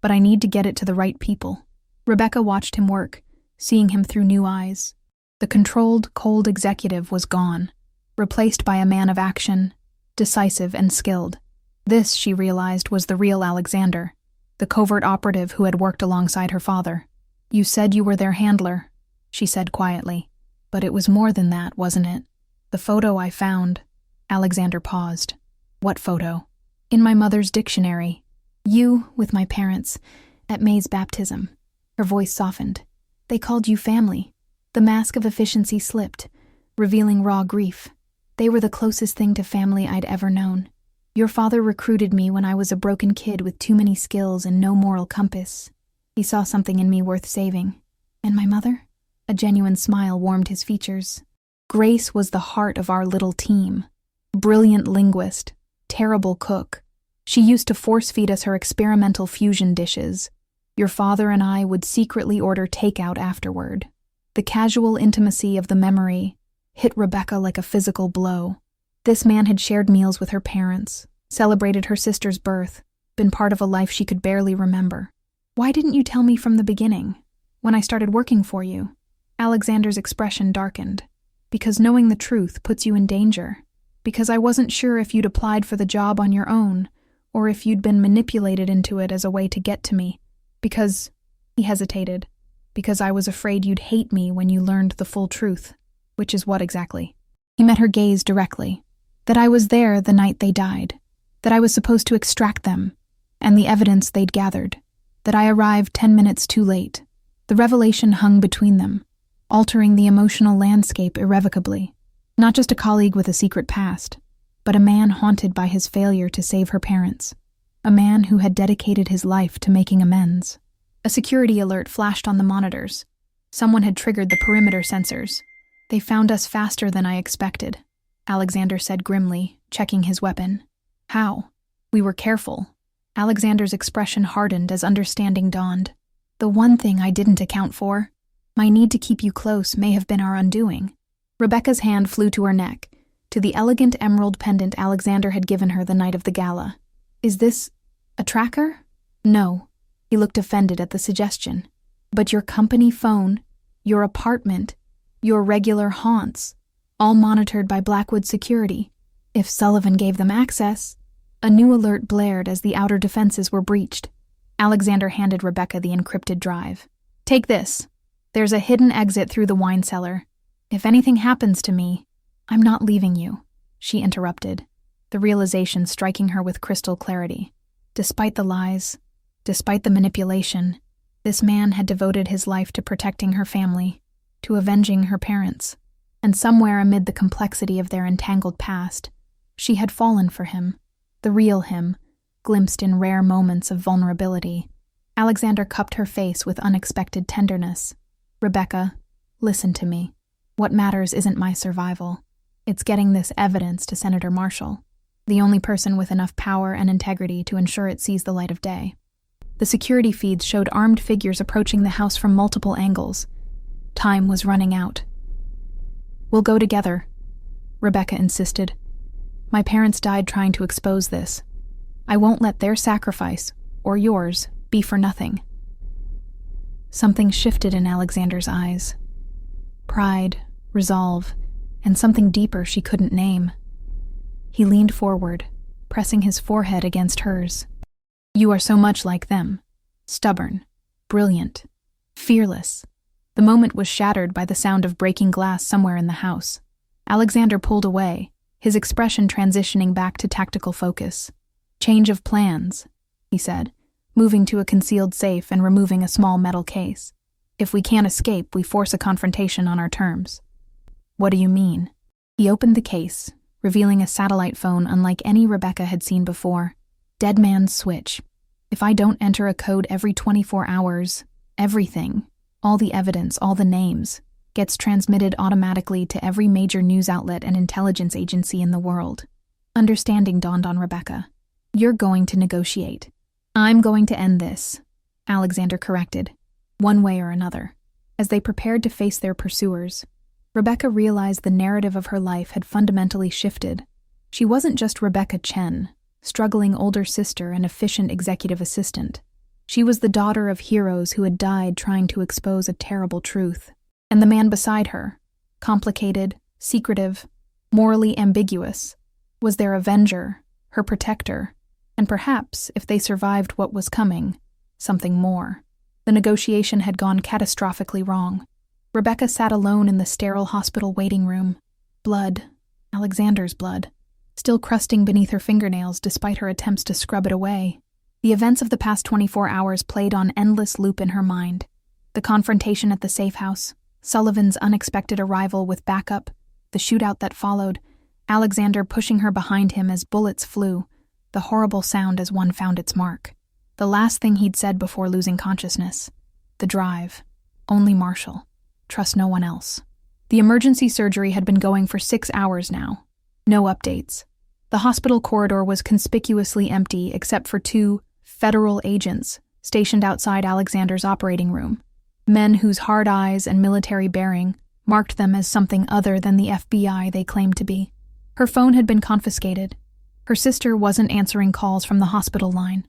but I need to get it to the right people." Rebecca watched him work, seeing him through new eyes. The controlled, cold executive was gone, replaced by a man of action, decisive and skilled. This, she realized, was the real Alexander, the covert operative who had worked alongside her father. "You said you were their handler," she said quietly. "But it was more than that, wasn't it? The photo I found." Alexander paused. "What photo?" "In my mother's dictionary. You, with my parents, at May's baptism." Her voice softened. "They called you family." The mask of efficiency slipped, revealing raw grief. "They were the closest thing to family I'd ever known. Your father recruited me when I was a broken kid with too many skills and no moral compass. He saw something in me worth saving. And my mother?" A genuine smile warmed his features. "Grace was the heart of our little team. Brilliant linguist, terrible cook. She used to force-feed us her experimental fusion dishes. Your father and I would secretly order takeout afterward." The casual intimacy of the memory hit Rebecca like a physical blow. This man had shared meals with her parents, celebrated her sister's birth, been part of a life she could barely remember. "Why didn't you tell me from the beginning, when I started working for you?" Alexander's expression darkened. "Because knowing the truth puts you in danger. Because I wasn't sure if you'd applied for the job on your own, or if you'd been manipulated into it as a way to get to me. Because," he hesitated, "because I was afraid you'd hate me when you learned the full truth." "Which is what exactly?" He met her gaze directly. "That I was there the night they died. That I was supposed to extract them, and the evidence they'd gathered. That I arrived 10 minutes too late. The revelation hung between them, altering the emotional landscape irrevocably. Not just a colleague with a secret past, but a man haunted by his failure to save her parents. A man who had dedicated his life to making amends." A security alert flashed on the monitors. Someone had triggered the perimeter sensors. "They found us faster than I expected," Alexander said grimly, checking his weapon. "How?" "We were careful." Alexander's expression hardened as understanding dawned. "The one thing I didn't account for, my need to keep you close, may have been our undoing." Rebecca's hand flew to her neck, to the elegant emerald pendant Alexander had given her the night of the gala. "Is this a tracker?" "No." He looked offended at the suggestion. "But your company phone, your apartment, your regular haunts, all monitored by Blackwood security. If Sullivan gave them access..." A new alert blared as the outer defenses were breached. Alexander handed Rebecca the encrypted drive. "Take this. There's a hidden exit through the wine cellar. If anything happens to me..." "I'm not leaving you," she interrupted, the realization striking her with crystal clarity. Despite the lies, despite the manipulation, this man had devoted his life to protecting her family, to avenging her parents. And somewhere amid the complexity of their entangled past, she had fallen for him, the real him, glimpsed in rare moments of vulnerability. Alexander cupped her face with unexpected tenderness. "Rebecca, listen to me. What matters isn't my survival. It's getting this evidence to Senator Marshall, the only person with enough power and integrity to ensure it sees the light of day." The security feeds showed armed figures approaching the house from multiple angles. Time was running out. "We'll go together," Rebecca insisted. "My parents died trying to expose this. I won't let their sacrifice, or yours, be for nothing." Something shifted in Alexander's eyes. Pride, resolve, and something deeper she couldn't name. He leaned forward, pressing his forehead against hers. "You are so much like them. Stubborn, brilliant, fearless." The moment was shattered by the sound of breaking glass somewhere in the house. Alexander pulled away, his expression transitioning back to tactical focus. "Change of plans," he said, moving to a concealed safe and removing a small metal case. "If we can't escape, we force a confrontation on our terms." "What do you mean?" He opened the case, revealing a satellite phone unlike any Rebecca had seen before. "Dead man's switch. If I don't enter a code every 24 hours, everything, all the evidence, all the names, gets transmitted automatically to every major news outlet and intelligence agency in the world." Understanding dawned on Rebecca. "You're going to negotiate. I'm going to end this," Alexander corrected, one way or another. As they prepared to face their pursuers, Rebecca realized the narrative of her life had fundamentally shifted. She wasn't just Rebecca Chen, struggling older sister and efficient executive assistant. She was the daughter of heroes who had died trying to expose a terrible truth. And the man beside her, complicated, secretive, morally ambiguous, was their avenger, her protector, and perhaps, if they survived what was coming, something more. The negotiation had gone catastrophically wrong. Rebecca sat alone in the sterile hospital waiting room. Blood, Alexander's blood, still crusting beneath her fingernails despite her attempts to scrub it away. The events of the past 24 hours played on endless loop in her mind. The confrontation at the safe house, Sullivan's unexpected arrival with backup, the shootout that followed, Alexander pushing her behind him as bullets flew, the horrible sound as one found its mark. The last thing he'd said before losing consciousness. The drive. Only Marshall. Trust no one else. The emergency surgery had been going for 6 hours now. No updates. The hospital corridor was conspicuously empty except for 2 federal agents stationed outside Alexander's operating room. Men whose hard eyes and military bearing marked them as something other than the FBI they claimed to be. Her phone had been confiscated. Her sister wasn't answering calls from the hospital line.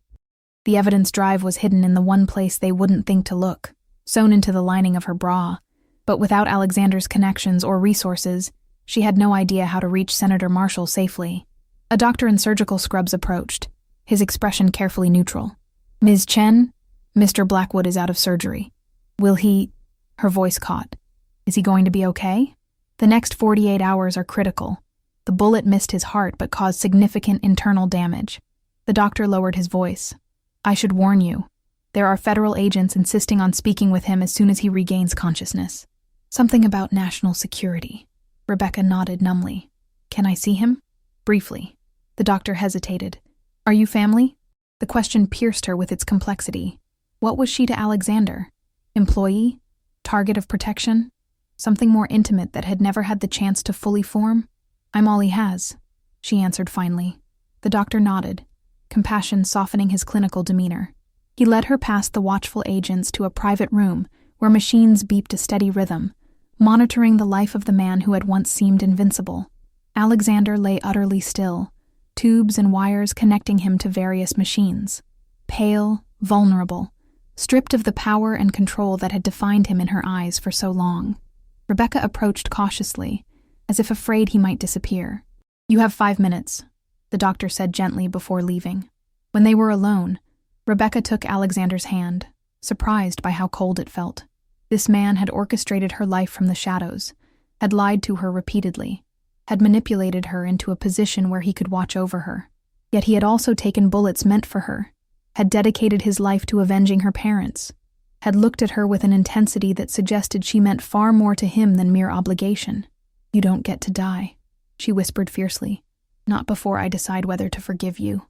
The evidence drive was hidden in the one place they wouldn't think to look, sewn into the lining of her bra. But without Alexander's connections or resources, she had no idea how to reach Senator Marshall safely. A doctor in surgical scrubs approached, his expression carefully neutral. "Ms. Chen, Mr. Blackwood is out of surgery. Will he—" Her voice caught. "Is he going to be okay?" The next 48 hours are critical. The bullet missed his heart but caused significant internal damage. The doctor lowered his voice. "I should warn you. There are federal agents insisting on speaking with him as soon as he regains consciousness." "Something about national security." Rebecca nodded numbly. "Can I see him?" "Briefly." The doctor hesitated. "Are you family?" The question pierced her with its complexity. What was she to Alexander? Employee? Target of protection? Something more intimate that had never had the chance to fully form? "I'm all he has," she answered finally. The doctor nodded, compassion softening his clinical demeanor. He led her past the watchful agents to a private room where machines beeped a steady rhythm, monitoring the life of the man who had once seemed invincible. Alexander lay utterly still, tubes and wires connecting him to various machines. Pale, vulnerable, stripped of the power and control that had defined him in her eyes for so long. Rebecca approached cautiously, as if afraid he might disappear. "You have 5 minutes," the doctor said gently before leaving. When they were alone, Rebecca took Alexander's hand, surprised by how cold it felt. This man had orchestrated her life from the shadows, had lied to her repeatedly, had manipulated her into a position where he could watch over her. Yet he had also taken bullets meant for her, had dedicated his life to avenging her parents, had looked at her with an intensity that suggested she meant far more to him than mere obligation. "You don't get to die," she whispered fiercely. "Not before I decide whether to forgive you."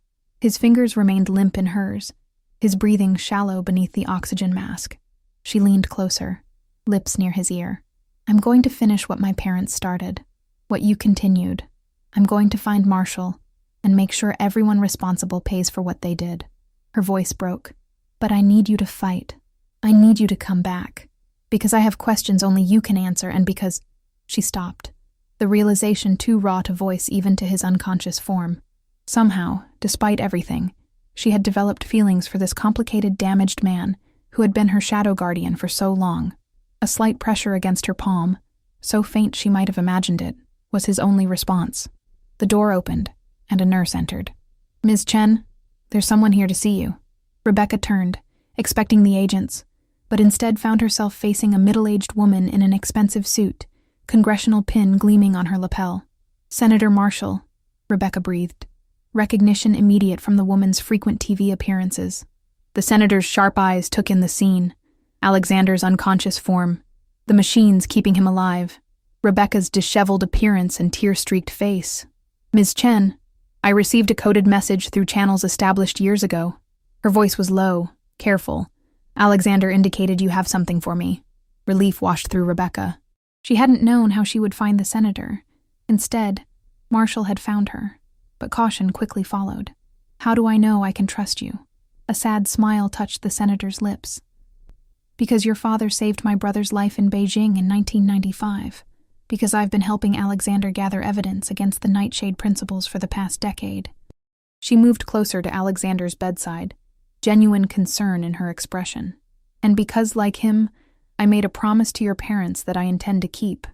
His fingers remained limp in hers, his breathing shallow beneath the oxygen mask. She leaned closer, lips near his ear. "I'm going to finish what my parents started, what you continued. I'm going to find Marshall and make sure everyone responsible pays for what they did." Her voice broke. "But I need you to fight. I need you to come back. Because I have questions only you can answer and because—" She stopped, the realization too raw to voice even to his unconscious form. Somehow, despite everything, she had developed feelings for this complicated, damaged man who had been her shadow guardian for so long. A slight pressure against her palm, so faint she might have imagined it, was his only response. The door opened, and a nurse entered. "Ms. Chen, there's someone here to see you." Rebecca turned, expecting the agents, but instead found herself facing a middle-aged woman in an expensive suit, congressional pin gleaming on her lapel. "Senator Marshall," Rebecca breathed. Recognition immediate from the woman's frequent TV appearances. The senator's sharp eyes took in the scene, Alexander's unconscious form, the machines keeping him alive, Rebecca's disheveled appearance and tear-streaked face. "Ms. Chen, I received a coded message through channels established years ago." Her voice was low, careful. "Alexander indicated you have something for me." Relief washed through Rebecca. She hadn't known how she would find the senator. Instead, Marshall had found her, but caution quickly followed. "How do I know I can trust you?" A sad smile touched the senator's lips. "Because your father saved my brother's life in Beijing in 1995. Because I've been helping Alexander gather evidence against the Nightshade principles for the past decade." She moved closer to Alexander's bedside, genuine concern in her expression. "And because, like him, I made a promise to your parents that I intend to keep."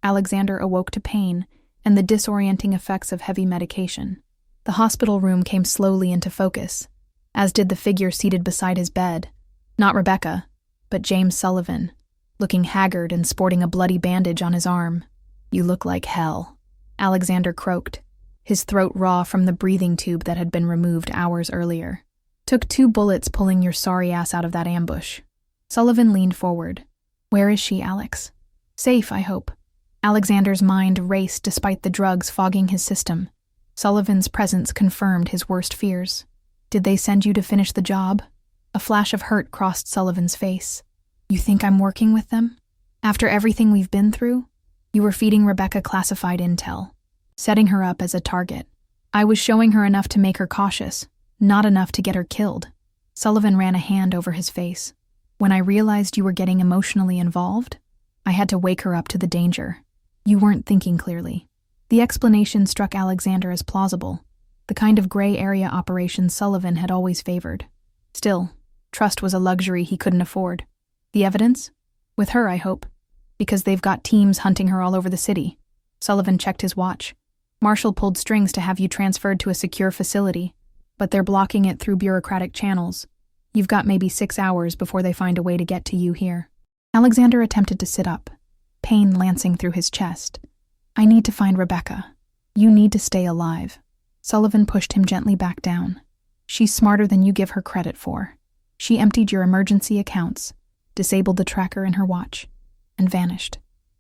Alexander awoke to pain and the disorienting effects of heavy medication. The hospital room came slowly into focus, as did the figure seated beside his bed. Not Rebecca, but James Sullivan, looking haggard and sporting a bloody bandage on his arm. "You look like hell," Alexander croaked, his throat raw from the breathing tube that had been removed hours earlier. "Took 2 bullets pulling your sorry ass out of that ambush." Sullivan leaned forward. "Where is she, Alex?" "Safe, I hope." Alexander's mind raced despite the drugs fogging his system. Sullivan's presence confirmed his worst fears. "Did they send you to finish the job?" A flash of hurt crossed Sullivan's face. "You think I'm working with them? After everything we've been through? You were feeding Rebecca classified intel, setting her up as a target. I was showing her enough to make her cautious, not enough to get her killed." Sullivan ran a hand over his face. "When I realized you were getting emotionally involved, I had to wake her up to the danger. You weren't thinking clearly." The explanation struck Alexander as plausible, the kind of gray area operation Sullivan had always favored. Still, trust was a luxury he couldn't afford. "The evidence? With her, I hope. Because they've got teams hunting her all over the city." Sullivan checked his watch. "Marshall pulled strings to have you transferred to a secure facility, but they're blocking it through bureaucratic channels. You've got maybe 6 hours before they find a way to get to you here." Alexander attempted to sit up, pain lancing through his chest. "I need to find Rebecca. You need to stay alive." Sullivan pushed him gently back down. "She's smarter than you give her credit for. She emptied your emergency accounts, disabled the tracker in her watch, and vanished."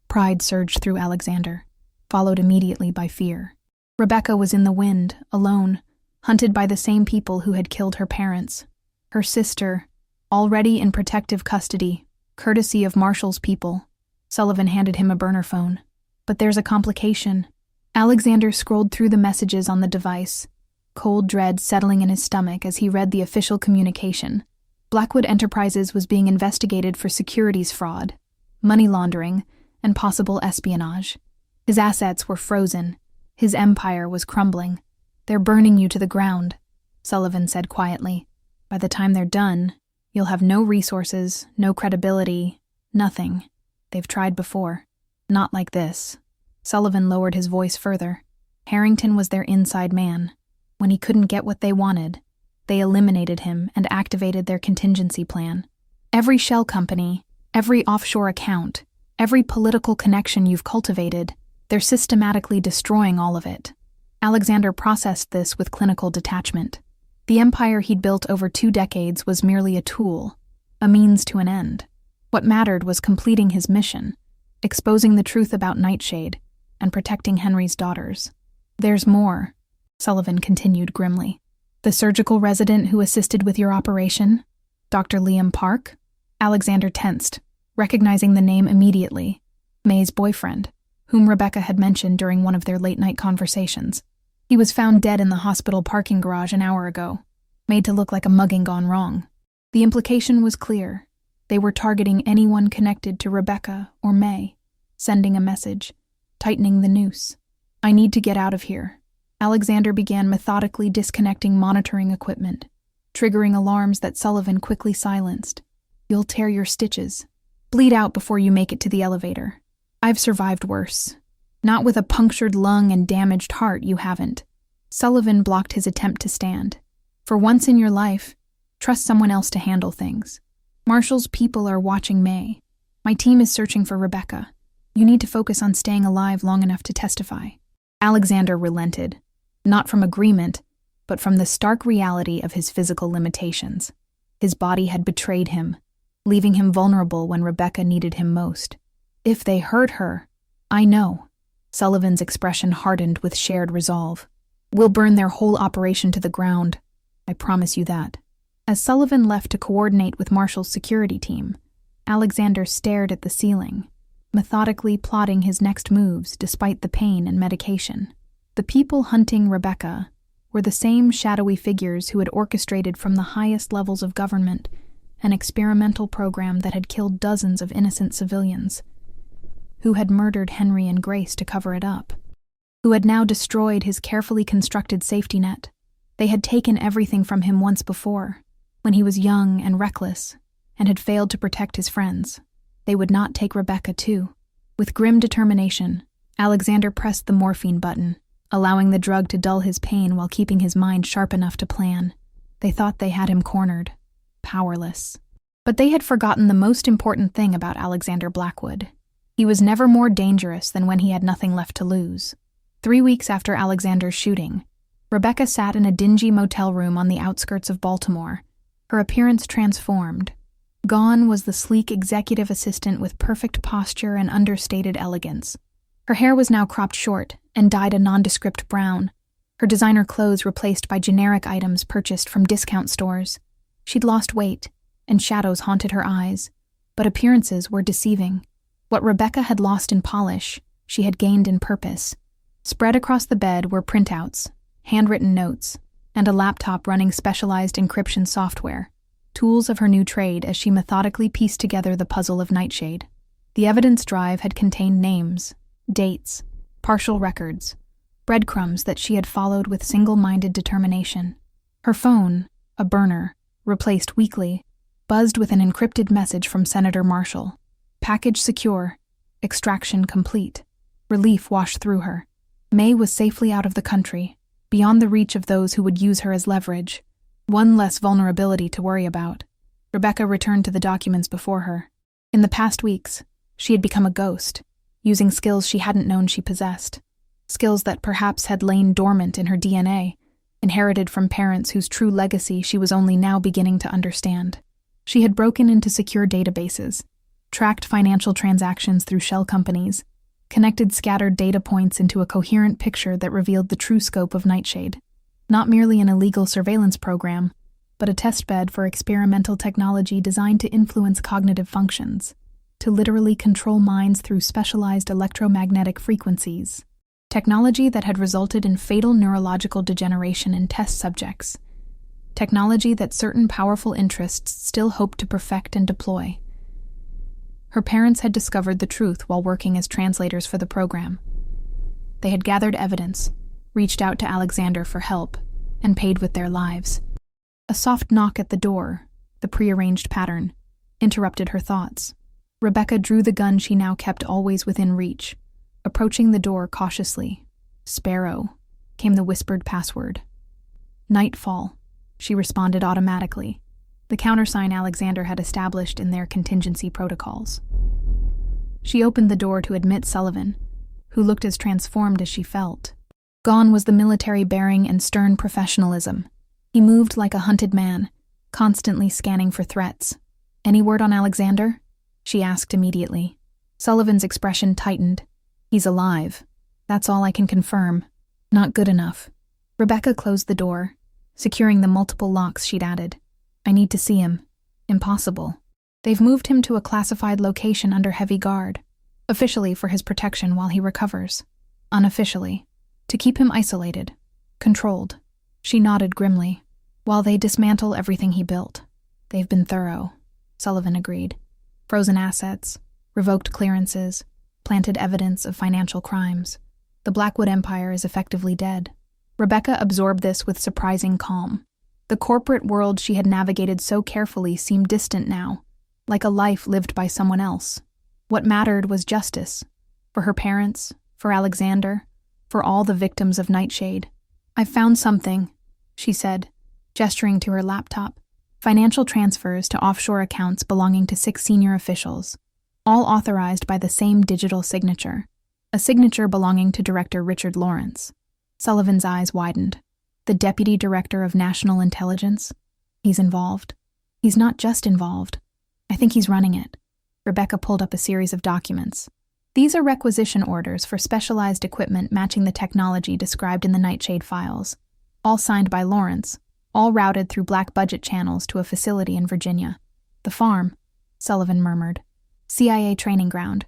Pride surged through Alexander, followed immediately by fear. Rebecca was in the wind, alone, hunted by the same people who had killed her parents. Her sister, already in protective custody, courtesy of Marshall's people. Sullivan handed him a burner phone. "But there's a complication." Alexander scrolled through the messages on the device, cold dread settling in his stomach as he read the official communication. Blackwood Enterprises was being investigated for securities fraud, money laundering, and possible espionage. His assets were frozen. His empire was crumbling. "They're burning you to the ground," Sullivan said quietly. "By the time they're done, you'll have no resources, no credibility, nothing. They've tried before. Not like this." Sullivan lowered his voice further. Harrington was their inside man. When he couldn't get what they wanted, they eliminated him and activated their contingency plan. Every shell company, every offshore account, every political connection you've cultivated, they're systematically destroying all of it. Alexander processed this with clinical detachment. The empire he'd built over 2 decades was merely a tool, a means to an end. What mattered was completing his mission, exposing the truth about Nightshade, and protecting Henry's daughters. "There's more," Sullivan continued grimly. "The surgical resident who assisted with your operation? Dr. Liam Park?" Alexander tensed, recognizing the name immediately. May's boyfriend, whom Rebecca had mentioned during one of their late-night conversations. He was found dead in the hospital parking garage an hour ago, made to look like a mugging gone wrong. The implication was clear. They were targeting anyone connected to Rebecca or May, sending a message, tightening the noose. "I need to get out of here." Alexander began methodically disconnecting monitoring equipment, triggering alarms that Sullivan quickly silenced. "You'll tear your stitches. Bleed out before you make it to the elevator. I've survived worse. Not with a punctured lung and damaged heart, you haven't." Sullivan blocked his attempt to stand. "For once in your life, trust someone else to handle things. Marshall's people are watching May. My team is searching for Rebecca. You need to focus on staying alive long enough to testify." Alexander relented, not from agreement, but from the stark reality of his physical limitations. His body had betrayed him, leaving him vulnerable when Rebecca needed him most. "If they hurt her, I know." Sullivan's expression hardened with shared resolve. "We'll burn their whole operation to the ground. I promise you that." As Sullivan left to coordinate with Marshall's security team, Alexander stared at the ceiling, methodically plotting his next moves despite the pain and medication. The people hunting Rebecca were the same shadowy figures who had orchestrated from the highest levels of government an experimental program that had killed dozens of innocent civilians, who had murdered Henry and Grace to cover it up, who had now destroyed his carefully constructed safety net. They had taken everything from him once before, when he was young and reckless and had failed to protect his friends. They would not take Rebecca too. With grim determination, Alexander pressed the morphine button, allowing the drug to dull his pain while keeping his mind sharp enough to plan. They thought they had him cornered, powerless. But they had forgotten the most important thing about Alexander Blackwood. He was never more dangerous than when he had nothing left to lose. 3 weeks after Alexander's shooting, Rebecca sat in a dingy motel room on the outskirts of Baltimore, her appearance transformed. Gone was the sleek executive assistant with perfect posture and understated elegance. Her hair was now cropped short and dyed a nondescript brown, her designer clothes replaced by generic items purchased from discount stores. She'd lost weight, and shadows haunted her eyes, but appearances were deceiving. What Rebecca had lost in polish, she had gained in purpose. Spread across the bed were printouts, handwritten notes, and a laptop running specialized encryption software, tools of her new trade as she methodically pieced together the puzzle of Nightshade. The evidence drive had contained names, dates, partial records, breadcrumbs that she had followed with single-minded determination. Her phone, a burner, replaced weekly, buzzed with an encrypted message from Senator Marshall. Package secure, extraction complete. Relief washed through her. May was safely out of the country, beyond the reach of those who would use her as leverage. One less vulnerability to worry about. Rebecca returned to the documents before her. In the past weeks, she had become a ghost, using skills she hadn't known she possessed. Skills that perhaps had lain dormant in her DNA, inherited from parents whose true legacy she was only now beginning to understand. She had broken into secure databases, tracked financial transactions through shell companies, connected scattered data points into a coherent picture that revealed the true scope of Nightshade. Not merely an illegal surveillance program, but a testbed for experimental technology designed to influence cognitive functions, to literally control minds through specialized electromagnetic frequencies. Technology that had resulted in fatal neurological degeneration in test subjects. Technology that certain powerful interests still hoped to perfect and deploy. Her parents had discovered the truth while working as translators for the program. They had gathered evidence, reached out to Alexander for help, and paid with their lives. A soft knock at the door, the prearranged pattern, interrupted her thoughts. Rebecca drew the gun she now kept always within reach. Approaching the door cautiously, "Sparrow," came the whispered password. "Nightfall," she responded automatically, the countersign Alexander had established in their contingency protocols. She opened the door to admit Sullivan, who looked as transformed as she felt. Gone was the military bearing and stern professionalism. He moved like a hunted man, constantly scanning for threats. "Any word on Alexander?" she asked immediately. Sullivan's expression tightened. "He's alive. That's all I can confirm. Not good enough." Rebecca closed the door, securing the multiple locks she'd added. "I need to see him." "Impossible. They've moved him to a classified location under heavy guard, officially for his protection while he recovers. Unofficially, to keep him isolated, controlled." She nodded grimly. "While they dismantle everything he built." "They've been thorough," Sullivan agreed. "Frozen assets, revoked clearances, planted evidence of financial crimes. The Blackwood Empire is effectively dead." Rebecca absorbed this with surprising calm. The corporate world she had navigated so carefully seemed distant now, like a life lived by someone else. What mattered was justice. For her parents, for Alexander, for all the victims of Nightshade. "I've found something," she said, gesturing to her laptop. Financial transfers to offshore accounts belonging to 6 senior officials, all authorized by the same digital signature, a signature belonging to Director Richard Lawrence. Sullivan's eyes widened. The Deputy Director of National Intelligence? He's involved. He's not just involved. I think he's running it. Rebecca pulled up a series of documents. These are requisition orders for specialized equipment matching the technology described in the Nightshade files, all signed by Lawrence, all routed through black budget channels to a facility in Virginia. "The farm," Sullivan murmured. "CIA training ground.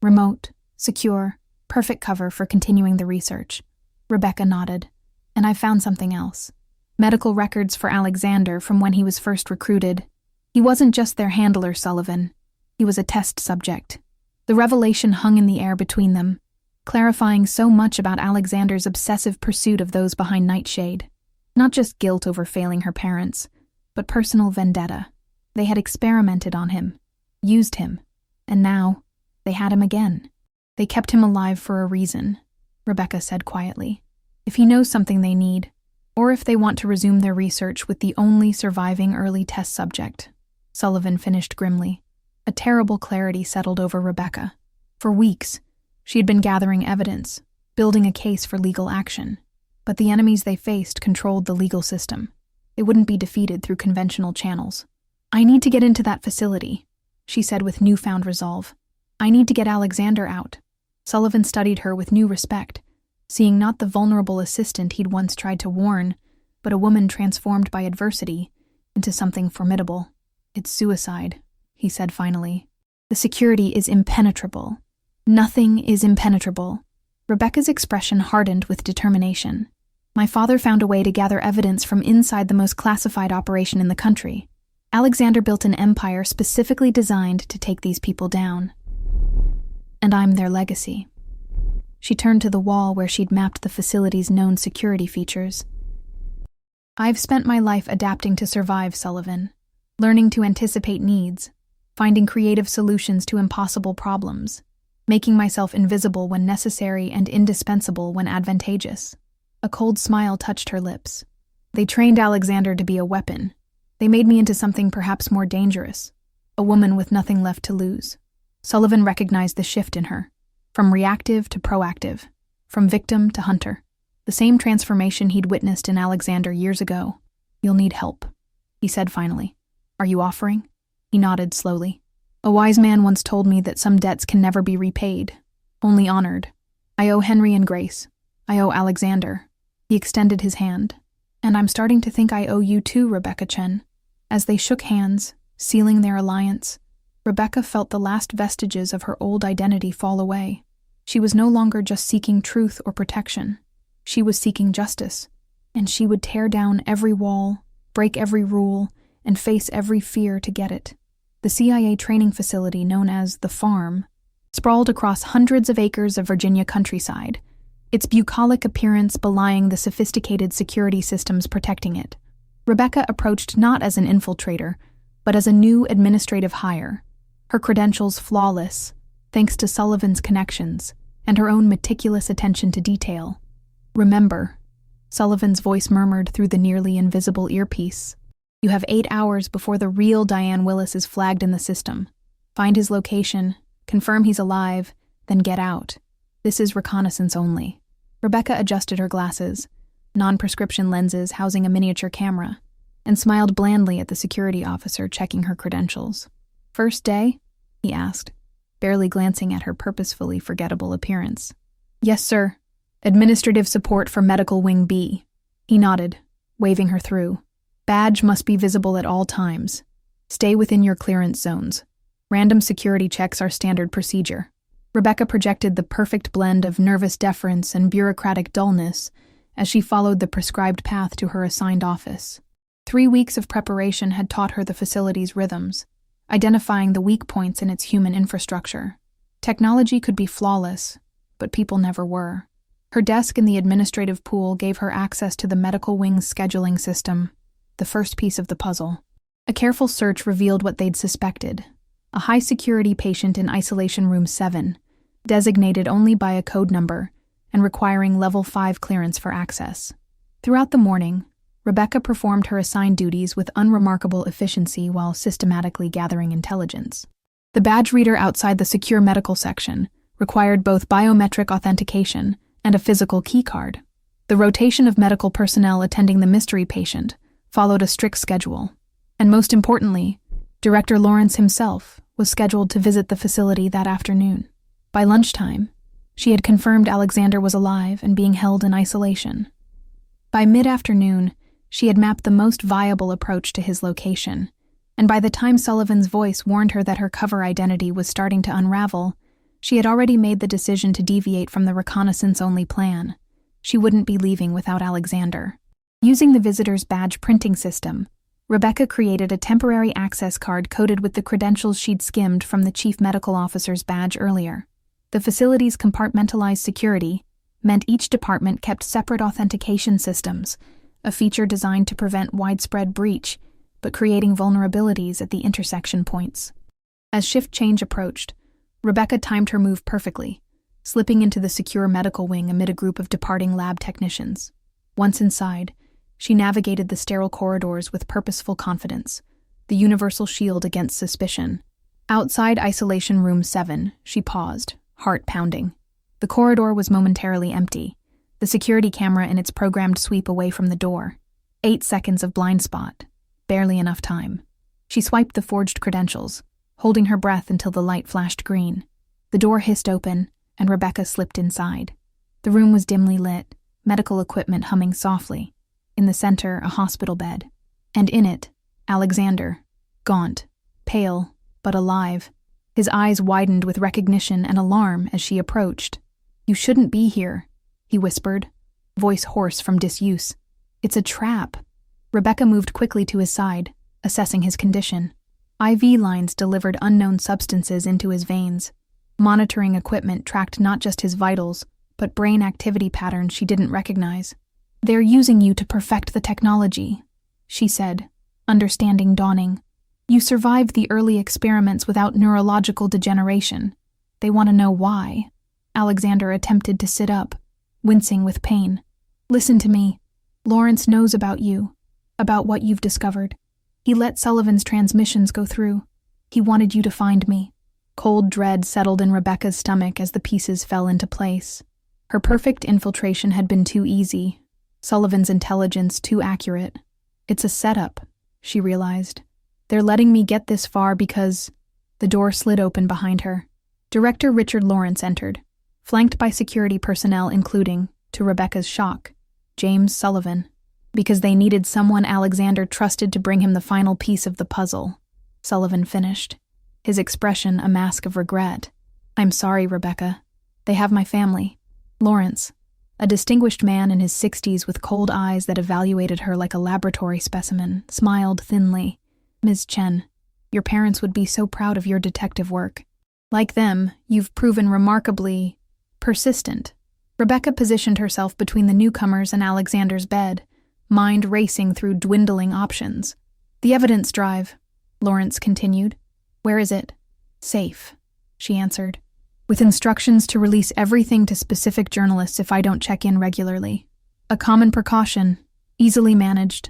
Remote, secure, perfect cover for continuing the research." Rebecca nodded. "And I found something else. Medical records for Alexander from when he was first recruited. He wasn't just their handler, Sullivan. He was a test subject." The revelation hung in the air between them, clarifying so much about Alexander's obsessive pursuit of those behind Nightshade. Not just guilt over failing her parents, but personal vendetta. They had experimented on him, used him, and now they had him again. They kept him alive for a reason, Rebecca said quietly. If he knows something they need, or if they want to resume their research with the only surviving early test subject, Sullivan finished grimly. A terrible clarity settled over Rebecca. For weeks, she had been gathering evidence, building a case for legal action. But the enemies they faced controlled the legal system. It wouldn't be defeated through conventional channels. I need to get into that facility, she said with newfound resolve. I need to get Alexander out. Sullivan studied her with new respect, seeing not the vulnerable assistant he'd once tried to warn, but a woman transformed by adversity into something formidable. It's suicide, he said finally. The security is impenetrable. Nothing is impenetrable. Rebecca's expression hardened with determination. My father found a way to gather evidence from inside the most classified operation in the country. Alexander built an empire specifically designed to take these people down. And I'm their legacy. She turned to the wall where she'd mapped the facility's known security features. I've spent my life adapting to survive, Sullivan, learning to anticipate needs, finding creative solutions to impossible problems, making myself invisible when necessary and indispensable when advantageous. A cold smile touched her lips. They trained Alexander to be a weapon. They made me into something perhaps more dangerous, a woman with nothing left to lose. Sullivan recognized the shift in her, from reactive to proactive, from victim to hunter. The same transformation he'd witnessed in Alexander years ago. You'll need help, he said finally. Are you offering? He nodded slowly. A wise man once told me that some debts can never be repaid, only honored. I owe Henry and Grace. I owe Alexander. He extended his hand. And I'm starting to think I owe you too, Rebecca Chen. As they shook hands, sealing their alliance, Rebecca felt the last vestiges of her old identity fall away. She was no longer just seeking truth or protection. She was seeking justice, and she would tear down every wall, break every rule, and face every fear to get it. The CIA training facility known as the Farm sprawled across hundreds of acres of Virginia countryside, its bucolic appearance belying the sophisticated security systems protecting it. Rebecca approached not as an infiltrator, but as a new administrative hire, her credentials flawless, thanks to Sullivan's connections and her own meticulous attention to detail. Remember, Sullivan's voice murmured through the nearly invisible earpiece. You have 8 hours before the real Diane Willis is flagged in the system. Find his location, confirm he's alive, then get out. This is reconnaissance only. Rebecca adjusted her glasses, non-prescription lenses housing a miniature camera, and smiled blandly at the security officer checking her credentials. First day? He asked, barely glancing at her purposefully forgettable appearance. Yes, sir. Administrative support for Medical Wing B. He nodded, waving her through. Badge must be visible at all times. Stay within your clearance zones. Random security checks are standard procedure. Rebecca projected the perfect blend of nervous deference and bureaucratic dullness as she followed the prescribed path to her assigned office. 3 weeks of preparation had taught her the facility's rhythms, identifying the weak points in its human infrastructure. Technology could be flawless, but people never were. Her desk in the administrative pool gave her access to the medical wing's scheduling system, the first piece of the puzzle. A careful search revealed what they'd suspected: a high-security patient in Isolation Room 7, designated only by a code number and requiring Level 5 clearance for access. Throughout the morning, Rebecca performed her assigned duties with unremarkable efficiency while systematically gathering intelligence. The badge reader outside the secure medical section required both biometric authentication and a physical keycard. The rotation of medical personnel attending the mystery patient followed a strict schedule. And most importantly, Director Lawrence himself was scheduled to visit the facility that afternoon. By lunchtime, she had confirmed Alexander was alive and being held in isolation. By mid-afternoon, she had mapped the most viable approach to his location, and by the time Sullivan's voice warned her that her cover identity was starting to unravel, she had already made the decision to deviate from the reconnaissance-only plan. She wouldn't be leaving without Alexander. Using the visitor's badge printing system, Rebecca created a temporary access card coded with the credentials she'd skimmed from the chief medical officer's badge earlier. The facility's compartmentalized security meant each department kept separate authentication systems, a feature designed to prevent widespread breach, but creating vulnerabilities at the intersection points. As shift change approached, Rebecca timed her move perfectly, slipping into the secure medical wing amid a group of departing lab technicians. Once inside, she navigated the sterile corridors with purposeful confidence, the universal shield against suspicion. Outside Isolation Room 7, she paused, heart pounding. The corridor was momentarily empty, the security camera in its programmed sweep away from the door. 8 seconds of blind spot, barely enough time. She swiped the forged credentials, holding her breath until the light flashed green. The door hissed open, and Rebecca slipped inside. The room was dimly lit, medical equipment humming softly. In the center, a hospital bed. And in it, Alexander, gaunt, pale, but alive. His eyes widened with recognition and alarm as she approached. "You shouldn't be here," he whispered, voice hoarse from disuse. "It's a trap." Rebecca moved quickly to his side, assessing his condition. IV lines delivered unknown substances into his veins. Monitoring equipment tracked not just his vitals, but brain activity patterns she didn't recognize. "They're using you to perfect the technology," she said, understanding dawning. "You survived the early experiments without neurological degeneration. They want to know why." Alexander attempted to sit up, wincing with pain. "Listen to me. Lawrence knows about you, about what you've discovered. He let Sullivan's transmissions go through. He wanted you to find me." Cold dread settled in Rebecca's stomach as the pieces fell into place. Her perfect infiltration had been too easy, Sullivan's intelligence too accurate. "It's a setup," she realized. "They're letting me get this far because—" The door slid open behind her. Director Richard Lawrence entered, flanked by security personnel including, to Rebecca's shock, James Sullivan. Because they needed someone Alexander trusted to bring him the final piece of the puzzle, Sullivan finished, his expression a mask of regret. "I'm sorry, Rebecca. They have my family." Lawrence, a distinguished man in his 60s with cold eyes that evaluated her like a laboratory specimen, smiled thinly. "Ms. Chen, your parents would be so proud of your detective work. Like them, you've proven remarkably persistent." Rebecca positioned herself between the newcomers and Alexander's bed, mind racing through dwindling options. "The evidence drive," Lawrence continued. "Where is it?" "Safe," she answered, "with instructions to release everything to specific journalists if I don't check in regularly. A common precaution, easily managed."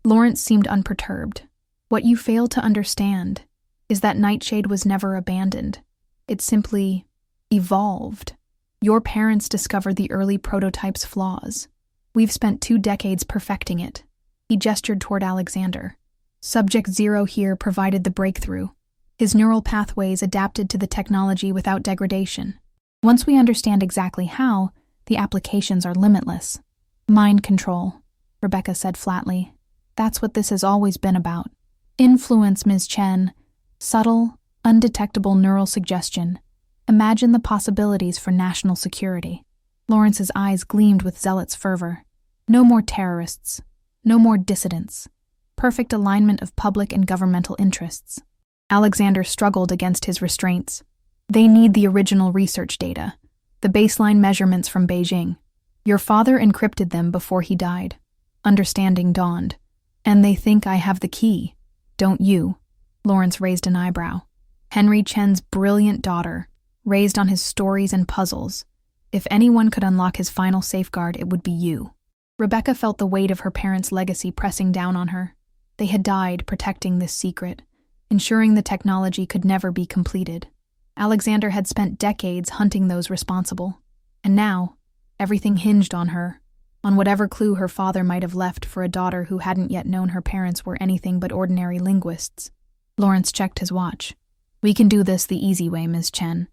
Lawrence seemed unperturbed. "What you fail to understand is that Nightshade was never abandoned. It simply evolved. Your parents discovered the early prototype's flaws. We've spent 2 decades perfecting it." He gestured toward Alexander. Subject Zero here provided the breakthrough. His neural pathways adapted to the technology without degradation. Once we understand exactly how, the applications are limitless. "Mind control," Rebecca said flatly. "That's what this has always been about. Influence, Ms. Chen. Subtle, undetectable neural suggestion. Imagine the possibilities for national security." Lawrence's eyes gleamed with zealot's fervor. "No more terrorists. No more dissidents. Perfect alignment of public and governmental interests." Alexander struggled against his restraints. "They need the original research data, the baseline measurements from Beijing. Your father encrypted them before he died." Understanding dawned. "And they think I have the key, don't you?" Lawrence raised an eyebrow. Henry Chen's brilliant daughter, raised on his stories and puzzles. If anyone could unlock his final safeguard, it would be you. Rebecca felt the weight of her parents' legacy pressing down on her. They had died protecting this secret, ensuring the technology could never be completed. Alexander had spent decades hunting those responsible. And now, everything hinged on her, on whatever clue her father might have left for a daughter who hadn't yet known her parents were anything but ordinary linguists. Lawrence checked his watch. "We can do this the easy way, Ms. Chen.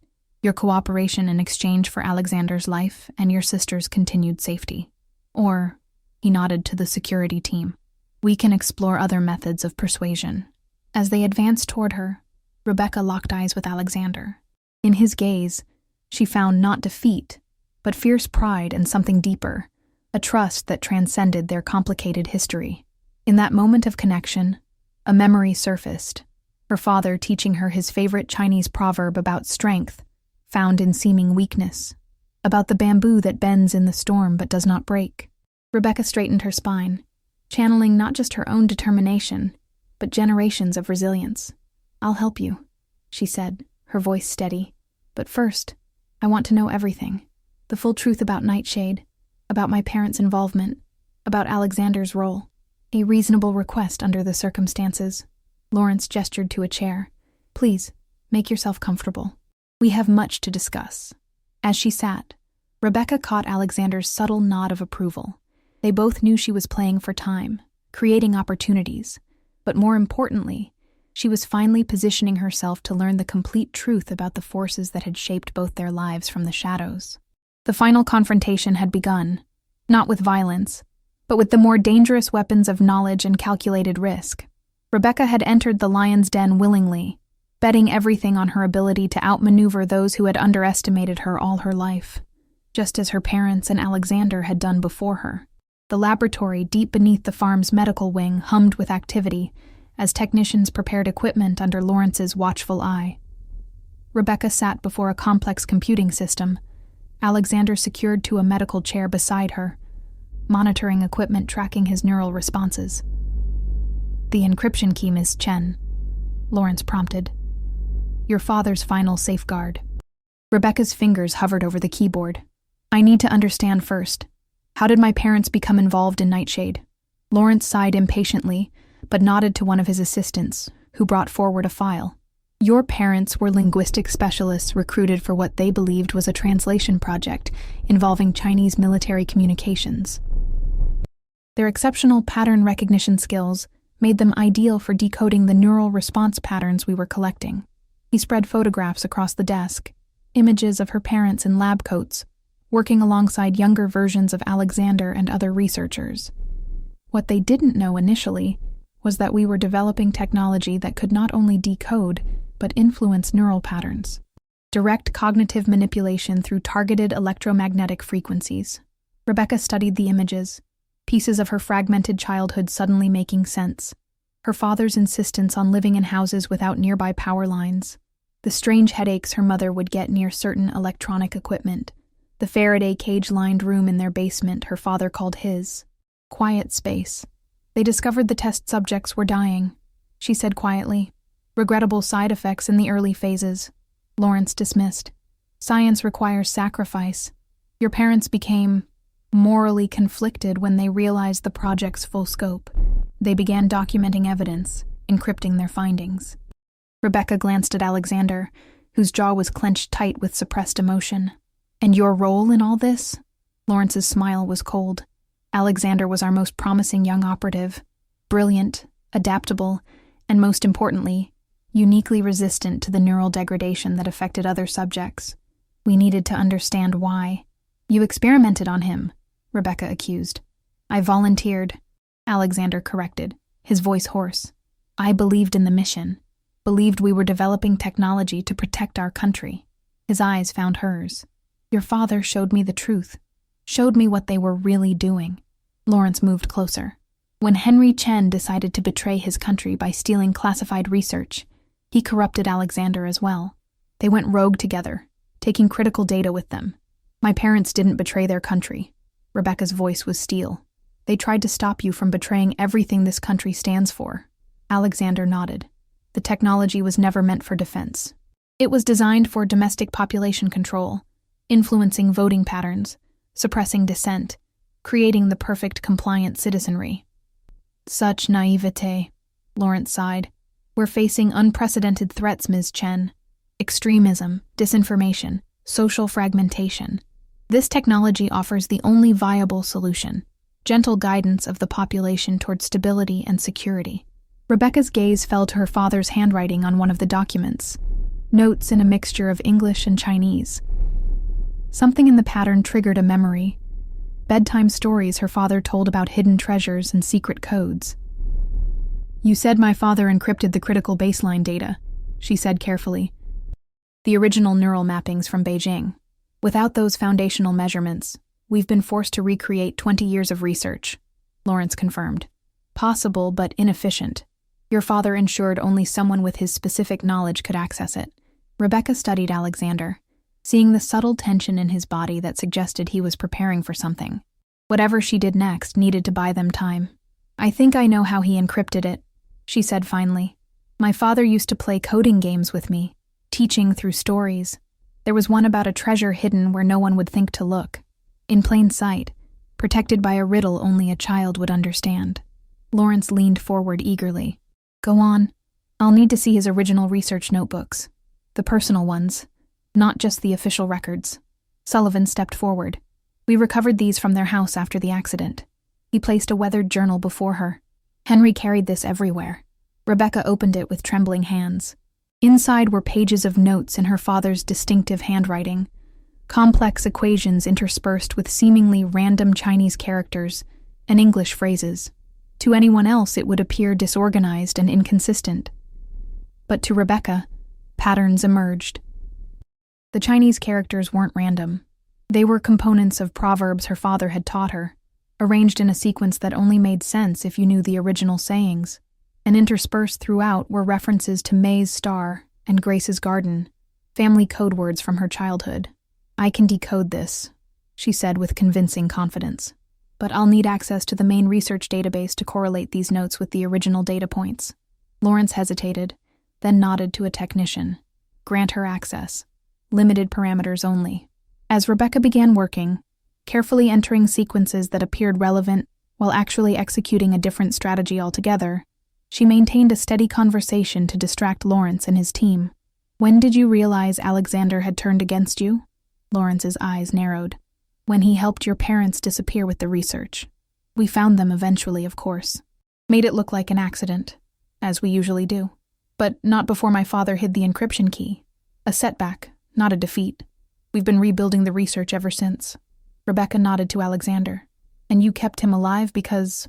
Your cooperation in exchange for Alexander's life and your sister's continued safety. Or," he nodded to the security team, "we can explore other methods of persuasion." As they advanced toward her, Rebecca locked eyes with Alexander. In his gaze, she found not defeat, but fierce pride and something deeper, a trust that transcended their complicated history. In that moment of connection, a memory surfaced, her father teaching her his favorite Chinese proverb about strength, found in seeming weakness, about the bamboo that bends in the storm but does not break. Rebecca straightened her spine, channeling not just her own determination, but generations of resilience. I'll help you, she said, her voice steady. But first, I want to know everything. The full truth about Nightshade, about my parents' involvement, about Alexander's role. A reasonable request under the circumstances. Lawrence gestured to a chair. Please, make yourself comfortable. We have much to discuss. As she sat, Rebecca caught Alexander's subtle nod of approval. They both knew she was playing for time, creating opportunities. But more importantly, she was finally positioning herself to learn the complete truth about the forces that had shaped both their lives from the shadows. The final confrontation had begun, not with violence, but with the more dangerous weapons of knowledge and calculated risk. Rebecca had entered the lion's den willingly, betting everything on her ability to outmaneuver those who had underestimated her all her life, just as her parents and Alexander had done before her. The laboratory deep beneath the farm's medical wing hummed with activity as technicians prepared equipment under Lawrence's watchful eye. Rebecca sat before a complex computing system, Alexander secured to a medical chair beside her, monitoring equipment tracking his neural responses. The encryption key, Ms. Chen, Lawrence prompted. Your father's final safeguard. Rebecca's fingers hovered over the keyboard. I need to understand first. How did my parents become involved in Nightshade? Lawrence sighed impatiently, but nodded to one of his assistants, who brought forward a file. Your parents were linguistic specialists recruited for what they believed was a translation project involving Chinese military communications. Their exceptional pattern recognition skills made them ideal for decoding the neural response patterns we were collecting. He spread photographs across the desk, images of her parents in lab coats, working alongside younger versions of Alexander and other researchers. What they didn't know initially was that we were developing technology that could not only decode, but influence neural patterns. Direct cognitive manipulation through targeted electromagnetic frequencies. Rebecca studied the images, pieces of her fragmented childhood suddenly making sense. Her father's insistence on living in houses without nearby power lines. The strange headaches her mother would get near certain electronic equipment. The Faraday cage-lined room in their basement her father called his. Quiet space. They discovered the test subjects were dying, she said quietly. Regrettable side effects in the early phases. Lawrence dismissed. Science requires sacrifice. Your parents became morally conflicted when they realized the project's full scope. They began documenting evidence, encrypting their findings. Rebecca glanced at Alexander, whose jaw was clenched tight with suppressed emotion. And your role in all this? Lawrence's smile was cold. Alexander was our most promising young operative, brilliant, adaptable, and most importantly, uniquely resistant to the neural degradation that affected other subjects. We needed to understand why. You experimented on him, Rebecca accused. I volunteered, Alexander corrected, his voice hoarse. I believed in the mission, believed we were developing technology to protect our country. His eyes found hers. Your father showed me the truth, showed me what they were really doing. Lawrence moved closer. When Henry Chen decided to betray his country by stealing classified research, he corrupted Alexander as well. They went rogue together, taking critical data with them. My parents didn't betray their country. Rebecca's voice was steel. They tried to stop you from betraying everything this country stands for. Alexander nodded. The technology was never meant for defense. It was designed for domestic population control, influencing voting patterns, suppressing dissent, creating the perfect compliant citizenry. Such naivete, Lawrence sighed. We're facing unprecedented threats, Ms. Chen. Extremism, disinformation, social fragmentation. This technology offers the only viable solution, gentle guidance of the population toward stability and security. Rebecca's gaze fell to her father's handwriting on one of the documents, notes in a mixture of English and Chinese. Something in the pattern triggered a memory. Bedtime stories her father told about hidden treasures and secret codes. You said my father encrypted the critical baseline data, she said carefully. The original neural mappings from Beijing. Without those foundational measurements, we've been forced to recreate 20 years of research, Lawrence confirmed. Possible, but inefficient. Your father ensured only someone with his specific knowledge could access it. Rebecca studied Alexander, seeing the subtle tension in his body that suggested he was preparing for something. Whatever she did next needed to buy them time. I think I know how he encrypted it, she said finally. My father used to play coding games with me, teaching through stories. There was one about a treasure hidden where no one would think to look. In plain sight, protected by a riddle only a child would understand. Lawrence leaned forward eagerly. Go on. I'll need to see his original research notebooks. The personal ones, not just the official records. Sullivan stepped forward. We recovered these from their house after the accident. He placed a weathered journal before her. Henry carried this everywhere. Rebecca opened it with trembling hands. Inside were pages of notes in her father's distinctive handwriting, complex equations interspersed with seemingly random Chinese characters and English phrases. To anyone else it would appear disorganized and inconsistent. But to Rebecca, patterns emerged. The Chinese characters weren't random. They were components of proverbs her father had taught her, arranged in a sequence that only made sense if you knew the original sayings. And interspersed throughout were references to May's star and Grace's garden, family code words from her childhood. I can decode this, she said with convincing confidence. But I'll need access to the main research database to correlate these notes with the original data points. Lawrence hesitated, then nodded to a technician. Grant her access. Limited parameters only. As Rebecca began working, carefully entering sequences that appeared relevant while actually executing a different strategy altogether, she maintained a steady conversation to distract Lawrence and his team. When did you realize Alexander had turned against you? Lawrence's eyes narrowed. When he helped your parents disappear with the research. We found them eventually, of course. Made it look like an accident, as we usually do. But not before my father hid the encryption key. A setback, not a defeat. We've been rebuilding the research ever since. Rebecca nodded to Alexander. And you kept him alive because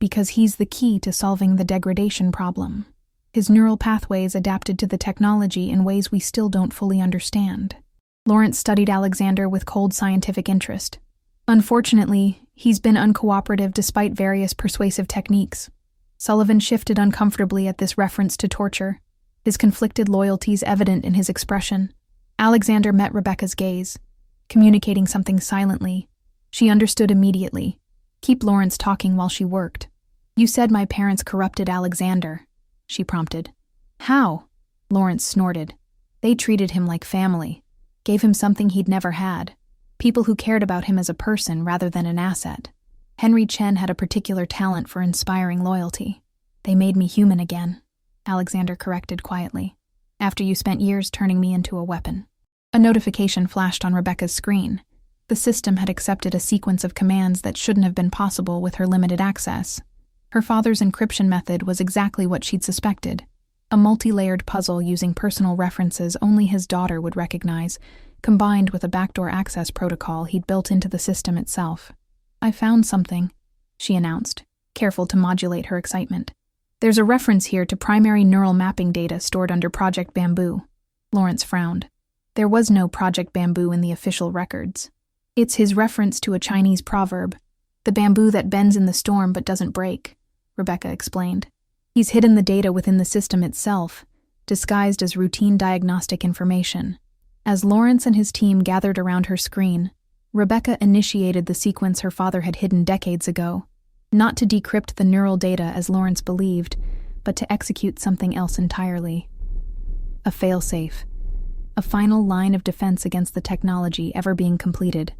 he's the key to solving the degradation problem. His neural pathways adapted to the technology in ways we still don't fully understand. Lawrence studied Alexander with cold scientific interest. Unfortunately, he's been uncooperative despite various persuasive techniques. Sullivan shifted uncomfortably at this reference to torture, his conflicted loyalties evident in his expression. Alexander met Rebecca's gaze, communicating something silently. She understood immediately. Keep Lawrence talking while she worked. You said my parents corrupted Alexander, she prompted. How? Lawrence snorted. They treated him like family, gave him something he'd never had, people who cared about him as a person rather than an asset. Henry Chen had a particular talent for inspiring loyalty. They made me human again, Alexander corrected quietly, after you spent years turning me into a weapon. A notification flashed on Rebecca's screen. The system had accepted a sequence of commands that shouldn't have been possible with her limited access. Her father's encryption method was exactly what she'd suspected, a multi-layered puzzle using personal references only his daughter would recognize, combined with a backdoor access protocol he'd built into the system itself. I found something, she announced, careful to modulate her excitement. There's a reference here to primary neural mapping data stored under Project Bamboo. Lawrence frowned. There was no Project Bamboo in the official records. It's his reference to a Chinese proverb, the bamboo that bends in the storm but doesn't break, Rebecca explained. He's hidden the data within the system itself, disguised as routine diagnostic information. As Lawrence and his team gathered around her screen, Rebecca initiated the sequence her father had hidden decades ago, not to decrypt the neural data as Lawrence believed, but to execute something else entirely. A failsafe. A final line of defense against the technology ever being completed.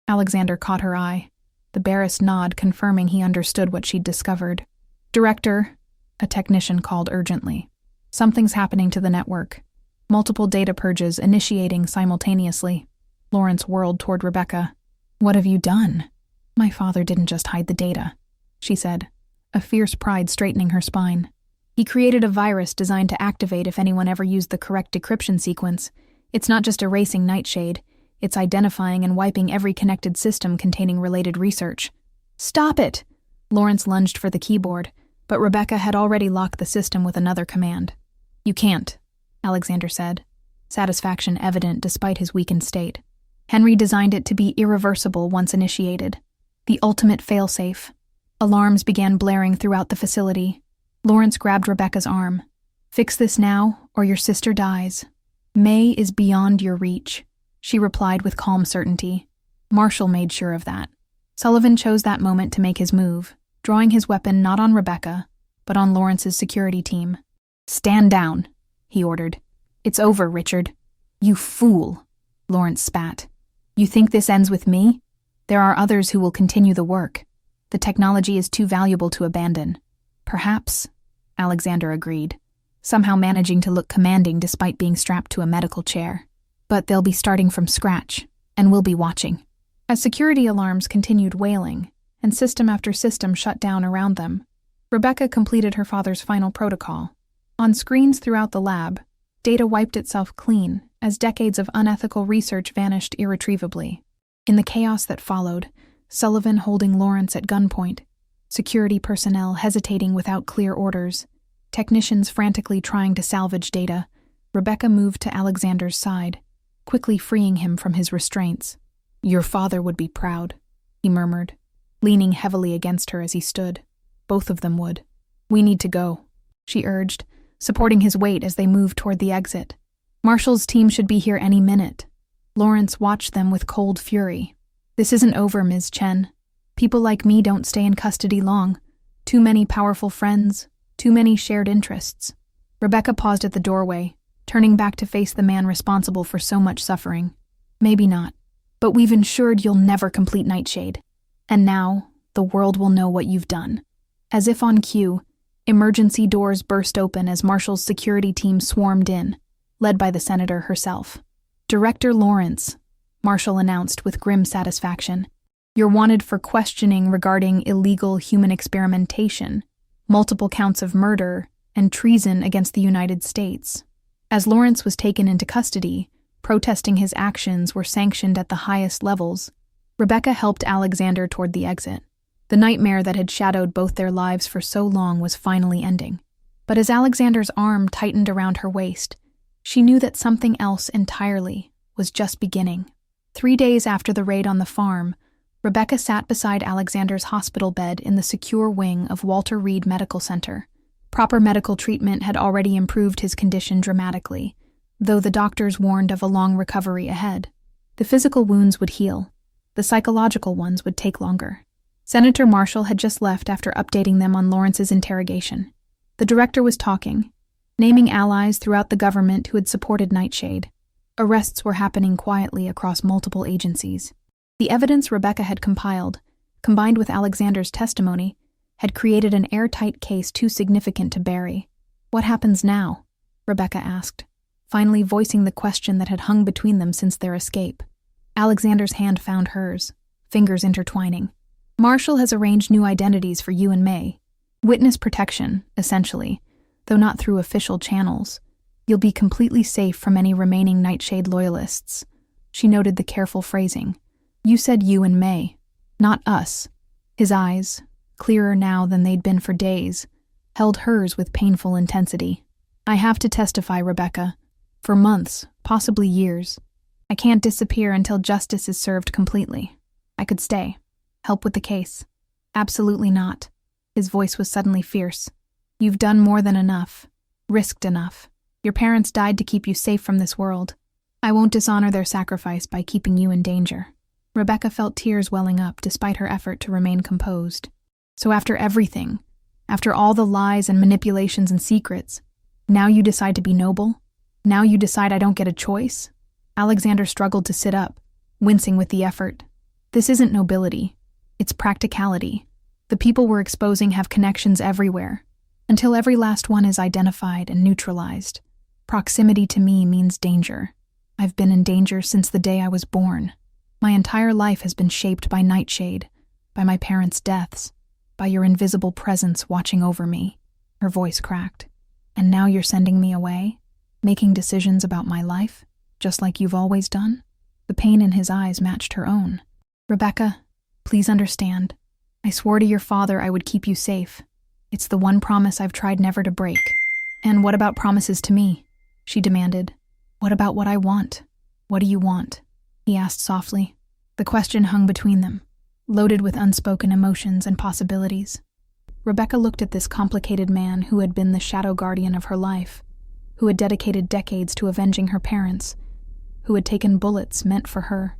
Alexander caught her eye, the barest nod confirming he understood what she'd discovered. Director, a technician called urgently. Something's happening to the network. Multiple data purges initiating simultaneously. Lawrence whirled toward Rebecca. What have you done? My father didn't just hide the data, she said, a fierce pride straightening her spine. He created a virus designed to activate if anyone ever used the correct decryption sequence. It's not just erasing Nightshade, it's identifying and wiping every connected system containing related research. Stop it! Lawrence lunged for the keyboard, but Rebecca had already locked the system with another command. You can't, Alexander said, satisfaction evident despite his weakened state. Henry designed it to be irreversible once initiated. The ultimate failsafe. Alarms began blaring throughout the facility. Lawrence grabbed Rebecca's arm. Fix this now, or your sister dies. May is beyond your reach, she replied with calm certainty. Marshall made sure of that. Sullivan chose that moment to make his move, drawing his weapon not on Rebecca, but on Lawrence's security team. "Stand down," he ordered. "It's over, Richard." "You fool," Lawrence spat. "You think this ends with me? There are others who will continue the work. The technology is too valuable to abandon." "Perhaps," Alexander agreed, somehow managing to look commanding despite being strapped to a medical chair. "But they'll be starting from scratch, and we'll be watching." As security alarms continued wailing, and system after system shut down around them, Rebecca completed her father's final protocol. On screens throughout the lab, data wiped itself clean as decades of unethical research vanished irretrievably. In the chaos that followed, Sullivan holding Lawrence at gunpoint, security personnel hesitating without clear orders, technicians frantically trying to salvage data, Rebecca moved to Alexander's side, quickly freeing him from his restraints. "Your father would be proud," he murmured, leaning heavily against her as he stood. Both of them would. "We need to go," she urged, supporting his weight as they moved toward the exit. "Marshall's team should be here any minute." Lawrence watched them with cold fury. "This isn't over, Ms. Chen. People like me don't stay in custody long. Too many powerful friends, too many shared interests." Rebecca paused at the doorway, turning back to face the man responsible for so much suffering. "Maybe not, but we've ensured you'll never complete Nightshade. And now, the world will know what you've done." As if on cue, emergency doors burst open as Marshall's security team swarmed in, led by the senator herself. "Director Lawrence," Marshall announced with grim satisfaction, "you're wanted for questioning regarding illegal human experimentation, multiple counts of murder, and treason against the United States." As Lawrence was taken into custody, protesting his actions were sanctioned at the highest levels, Rebecca helped Alexander toward the exit. The nightmare that had shadowed both their lives for so long was finally ending. But as Alexander's arm tightened around her waist, she knew that something else entirely was just beginning. 3 days after the raid on the farm, Rebecca sat beside Alexander's hospital bed in the secure wing of Walter Reed Medical Center. Proper medical treatment had already improved his condition dramatically, though the doctors warned of a long recovery ahead. The physical wounds would heal. The psychological ones would take longer. Senator Marshall had just left after updating them on Lawrence's interrogation. The director was talking, naming allies throughout the government who had supported Nightshade. Arrests were happening quietly across multiple agencies. The evidence Rebecca had compiled, combined with Alexander's testimony, had created an airtight case too significant to bury. "What happens now?" Rebecca asked, finally voicing the question that had hung between them since their escape. Alexander's hand found hers, fingers intertwining. "Marshall has arranged new identities for you and May. Witness protection, essentially, though not through official channels. You'll be completely safe from any remaining Nightshade loyalists." She noted the careful phrasing. "You said you and May, not us." His eyes, clearer now than they'd been for days, held hers with painful intensity. "I have to testify, Rebecca. For months, possibly years. I can't disappear until justice is served completely. I could stay. Help with the case." "Absolutely not." His voice was suddenly fierce. "You've done more than enough. Risked enough. Your parents died to keep you safe from this world. I won't dishonor their sacrifice by keeping you in danger." Rebecca felt tears welling up despite her effort to remain composed. "So after everything, after all the lies and manipulations and secrets, now you decide to be noble? Now you decide I don't get a choice?" Alexander struggled to sit up, wincing with the effort. "This isn't nobility. It's practicality. The people we're exposing have connections everywhere, until every last one is identified and neutralized. Proximity to me means danger. I've been in danger since the day I was born. My entire life has been shaped by Nightshade, by my parents' deaths, by your invisible presence watching over me." Her voice cracked. "And now you're sending me away? Making decisions about my life, just like you've always done?" The pain in his eyes matched her own. "Rebecca, please understand. I swore to your father I would keep you safe. It's the one promise I've tried never to break." "And what about promises to me?" she demanded. "What about what I want? What do you want?" he asked softly. The question hung between them, loaded with unspoken emotions and possibilities. Rebecca looked at this complicated man who had been the shadow guardian of her life, who had dedicated decades to avenging her parents, who had taken bullets meant for her.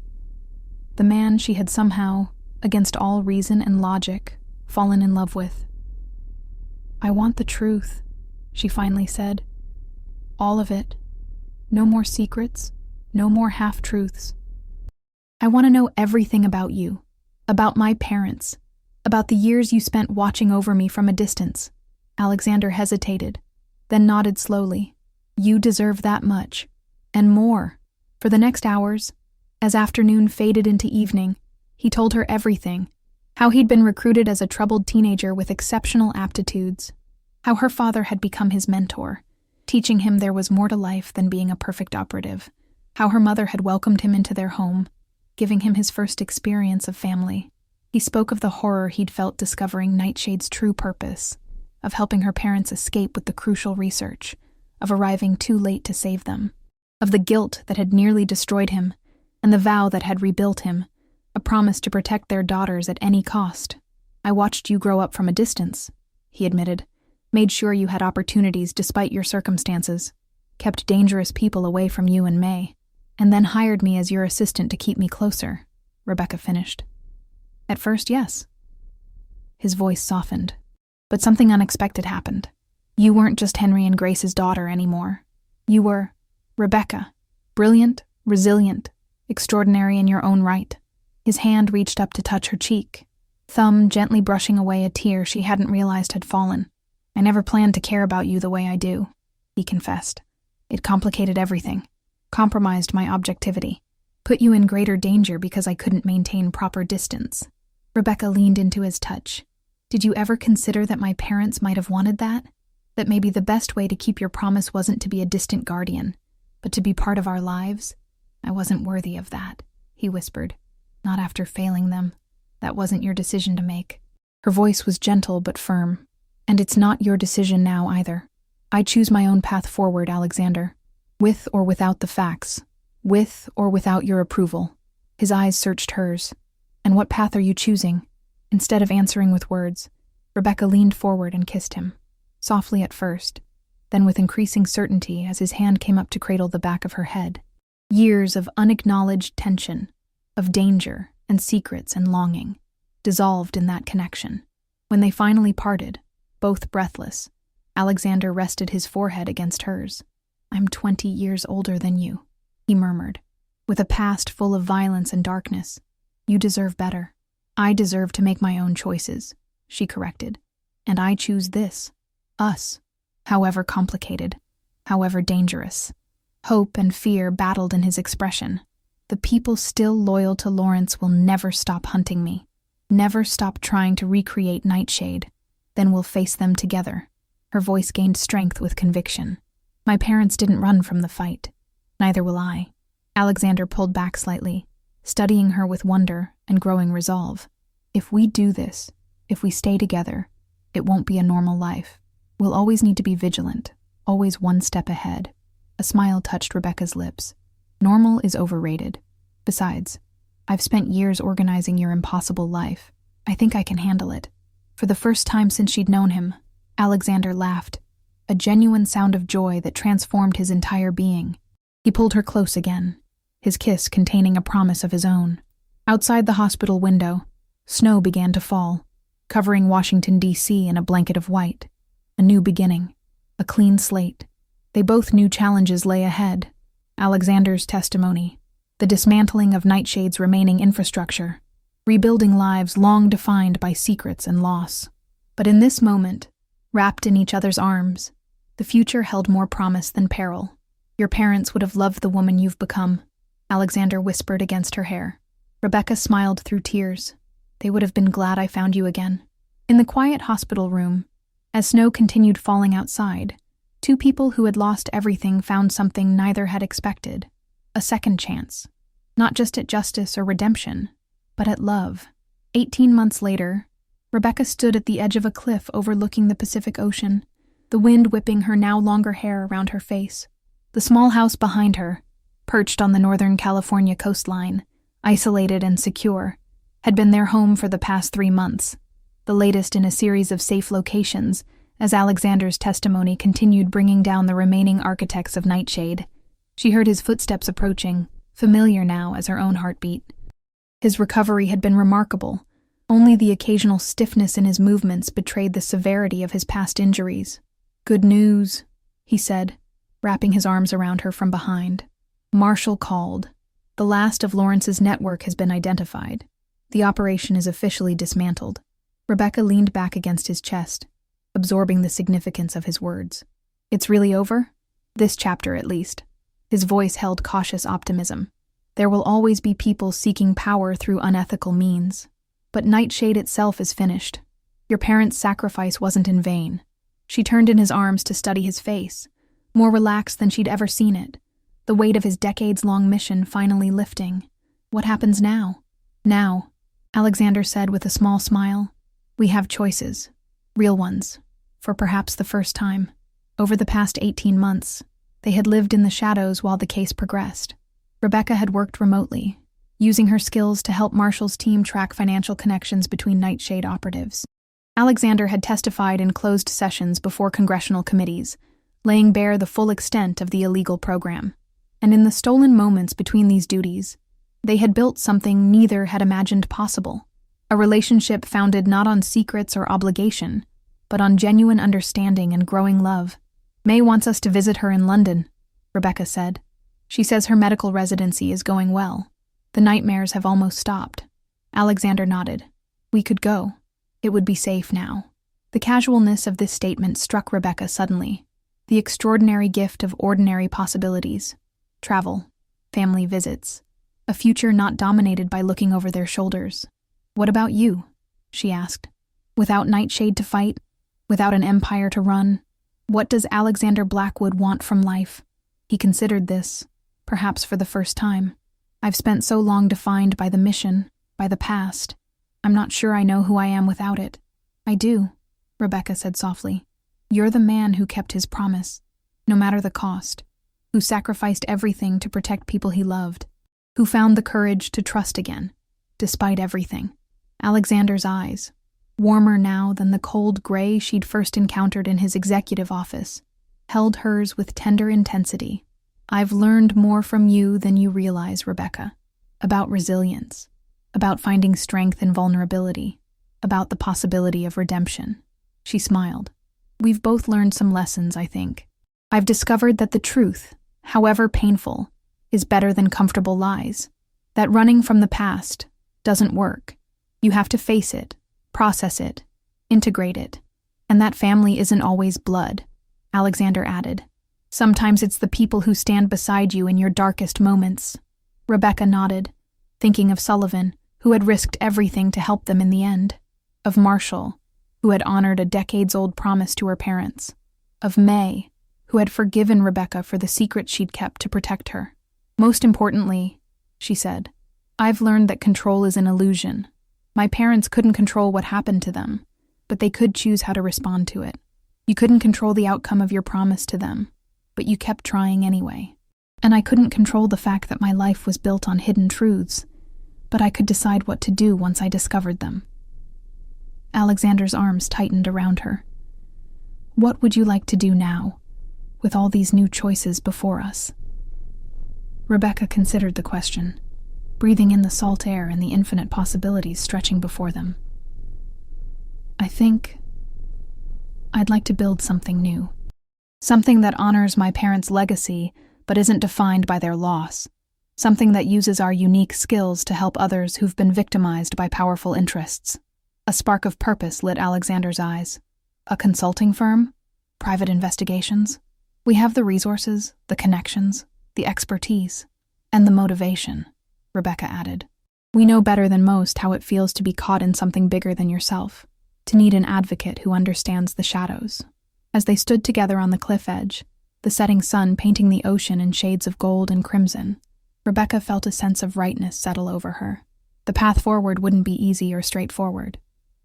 The man she had somehow, against all reason and logic, fallen in love with. "I want the truth," she finally said. "All of it. No more secrets, no more half-truths. I want to know everything about you, about my parents, about the years you spent watching over me from a distance." Alexander hesitated, then nodded slowly. "You deserve that much, and more." For the next hours, as afternoon faded into evening, he told her everything. How he'd been recruited as a troubled teenager with exceptional aptitudes. How her father had become his mentor, teaching him there was more to life than being a perfect operative. How her mother had welcomed him into their home, giving him his first experience of family. He spoke of the horror he'd felt discovering Nightshade's true purpose, of helping her parents escape with the crucial research, of arriving too late to save them, of the guilt that had nearly destroyed him, and the vow that had rebuilt him, a promise to protect their daughters at any cost. "I watched you grow up from a distance," he admitted, "made sure you had opportunities despite your circumstances, kept dangerous people away from you and May, and then hired me as your assistant to keep me closer," Rebecca finished. "At first, yes." His voice softened, but something unexpected happened. "You weren't just Henry and Grace's daughter anymore. You were Rebecca, brilliant, resilient, extraordinary in your own right." His hand reached up to touch her cheek, thumb gently brushing away a tear she hadn't realized had fallen. "I never planned to care about you the way I do," he confessed. "It complicated everything, compromised my objectivity, put you in greater danger because I couldn't maintain proper distance." Rebecca leaned into his touch. "Did you ever consider that my parents might have wanted that? That maybe the best way to keep your promise wasn't to be a distant guardian, but to be part of our lives? I wasn't worthy of that," he whispered. "Not after failing them. That wasn't your decision to make." Her voice was gentle but firm. "And it's not your decision now either. I choose my own path forward, Alexander. With or without the facts. With or without your approval." His eyes searched hers. "And what path are you choosing?" Instead of answering with words, Rebecca leaned forward and kissed him. Softly at first, then with increasing certainty as his hand came up to cradle the back of her head. Years of unacknowledged tension, of danger and secrets and longing, dissolved in that connection. When they finally parted, both breathless, Alexander rested his forehead against hers. "I'm 20 years older than you," he murmured, "with a past full of violence and darkness. You deserve better." "I deserve to make my own choices," she corrected. "And I choose this, us, however complicated, however dangerous." Hope and fear battled in his expression. "The people still loyal to Lawrence will never stop hunting me, never stop trying to recreate Nightshade. Then we'll face them together." Her voice gained strength with conviction. "My parents didn't run from the fight. Neither will I." Alexander pulled back slightly, studying her with wonder and growing resolve. "If we do this, if we stay together, it won't be a normal life. We'll always need to be vigilant, always one step ahead." A smile touched Rebecca's lips. "Normal is overrated. Besides, I've spent years organizing your impossible life. I think I can handle it." For the first time since she'd known him, Alexander laughed, a genuine sound of joy that transformed his entire being. He pulled her close again, his kiss containing a promise of his own. Outside the hospital window, snow began to fall, covering Washington, D.C. in a blanket of white. A new beginning, a clean slate. They both knew challenges lay ahead. Alexander's testimony, the dismantling of Nightshade's remaining infrastructure, rebuilding lives long defined by secrets and loss. But in this moment, wrapped in each other's arms, the future held more promise than peril. "Your parents would have loved the woman you've become," Alexander whispered against her hair. Rebecca smiled through tears. "They would have been glad I found you again." In the quiet hospital room, as snow continued falling outside, two people who had lost everything found something neither had expected: a second chance. Not just at justice or redemption, but at love. 18 months later, Rebecca stood at the edge of a cliff overlooking the Pacific Ocean, the wind whipping her now longer hair around her face. The small house behind her, perched on the Northern California coastline, isolated and secure, had been their home for the past 3 months, the latest in a series of safe locations, as Alexander's testimony continued bringing down the remaining architects of Nightshade. She heard his footsteps approaching, familiar now as her own heartbeat. His recovery had been remarkable, Only the occasional stiffness in his movements betrayed the severity of his past injuries. "Good news," he said, wrapping his arms around her from behind. "Marshall called. The last of Lawrence's network has been identified. The operation is officially dismantled." Rebecca leaned back against his chest, absorbing the significance of his words. "It's really over? This chapter, at least." His voice held cautious optimism. "There will always be people seeking power through unethical means. But Nightshade itself is finished. Your parents' sacrifice wasn't in vain." She turned in his arms to study his face, more relaxed than she'd ever seen it, the weight of his decades-long mission finally lifting. "What happens now?" "Now," Alexander said with a small smile, "we have choices. Real ones. For perhaps the first time. Over the past 18 months, they had lived in the shadows while the case progressed. Rebecca had worked remotely, using her skills to help Marshall's team track financial connections between Nightshade operatives. Alexander had testified in closed sessions before congressional committees, laying bare the full extent of the illegal program. And in the stolen moments between these duties, they had built something neither had imagined possible. A relationship founded not on secrets or obligation, but on genuine understanding and growing love. "May wants us to visit her in London," Rebecca said. "She says her medical residency is going well. The nightmares have almost stopped." Alexander nodded. "We could go. It would be safe now." The casualness of this statement struck Rebecca suddenly. The extraordinary gift of ordinary possibilities. Travel, family visits, a future not dominated by looking over their shoulders. "What about you?" she asked. "Without Nightshade to fight, without an empire to run, what does Alexander Blackwood want from life?" He considered this, perhaps for the first time. "I've spent so long defined by the mission, by the past. I'm not sure I know who I am without it." "I do," Rebecca said softly. "You're the man who kept his promise, no matter the cost, who sacrificed everything to protect people he loved, who found the courage to trust again, despite everything." Alexander's eyes, warmer now than the cold gray she'd first encountered in his executive office, held hers with tender intensity. "I've learned more from you than you realize, Rebecca. About resilience, about finding strength in vulnerability, about the possibility of redemption." She smiled. "We've both learned some lessons, I think. I've discovered that the truth, however painful, is better than comfortable lies. That running from the past doesn't work. You have to face it, process it, integrate it. And that family isn't always blood," Alexander added. "Sometimes it's the people who stand beside you in your darkest moments." Rebecca nodded, thinking of Sullivan, who had risked everything to help them in the end. Of Marshall, who had honored a decades-old promise to her parents. Of May, who had forgiven Rebecca for the secret she'd kept to protect her. "Most importantly," she said, "I've learned that control is an illusion. My parents couldn't control what happened to them, but they could choose how to respond to it. You couldn't control the outcome of your promise to them, but you kept trying anyway. And I couldn't control the fact that my life was built on hidden truths, but I could decide what to do once I discovered them." Alexander's arms tightened around her. "What would you like to do now, with all these new choices before us?" Rebecca considered the question, breathing in the salt air and the infinite possibilities stretching before them. "I think I'd like to build something new. Something that honors my parents' legacy but isn't defined by their loss. Something that uses our unique skills to help others who've been victimized by powerful interests." A spark of purpose lit Alexander's eyes. "A consulting firm? Private investigations? We have the resources, the connections, the expertise, and the motivation," Rebecca added. "We know better than most how it feels to be caught in something bigger than yourself, to need an advocate who understands the shadows." As they stood together on the cliff edge, the setting sun painting the ocean in shades of gold and crimson, Rebecca felt a sense of rightness settle over her. The path forward wouldn't be easy or straightforward.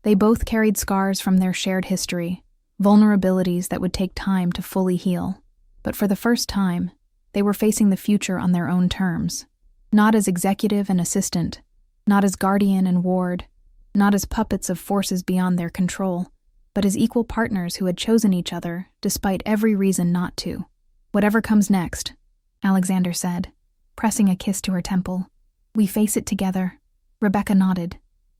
They both carried scars from their shared history, vulnerabilities that would take time to fully heal. But for the first time, they were facing the future on their own terms. Not as executive and assistant, not as guardian and ward, not as puppets of forces beyond their control, but as equal partners who had chosen each other despite every reason not to. "Whatever comes next," Alexander said, pressing a kiss to her temple. "We face it together." Rebecca nodded.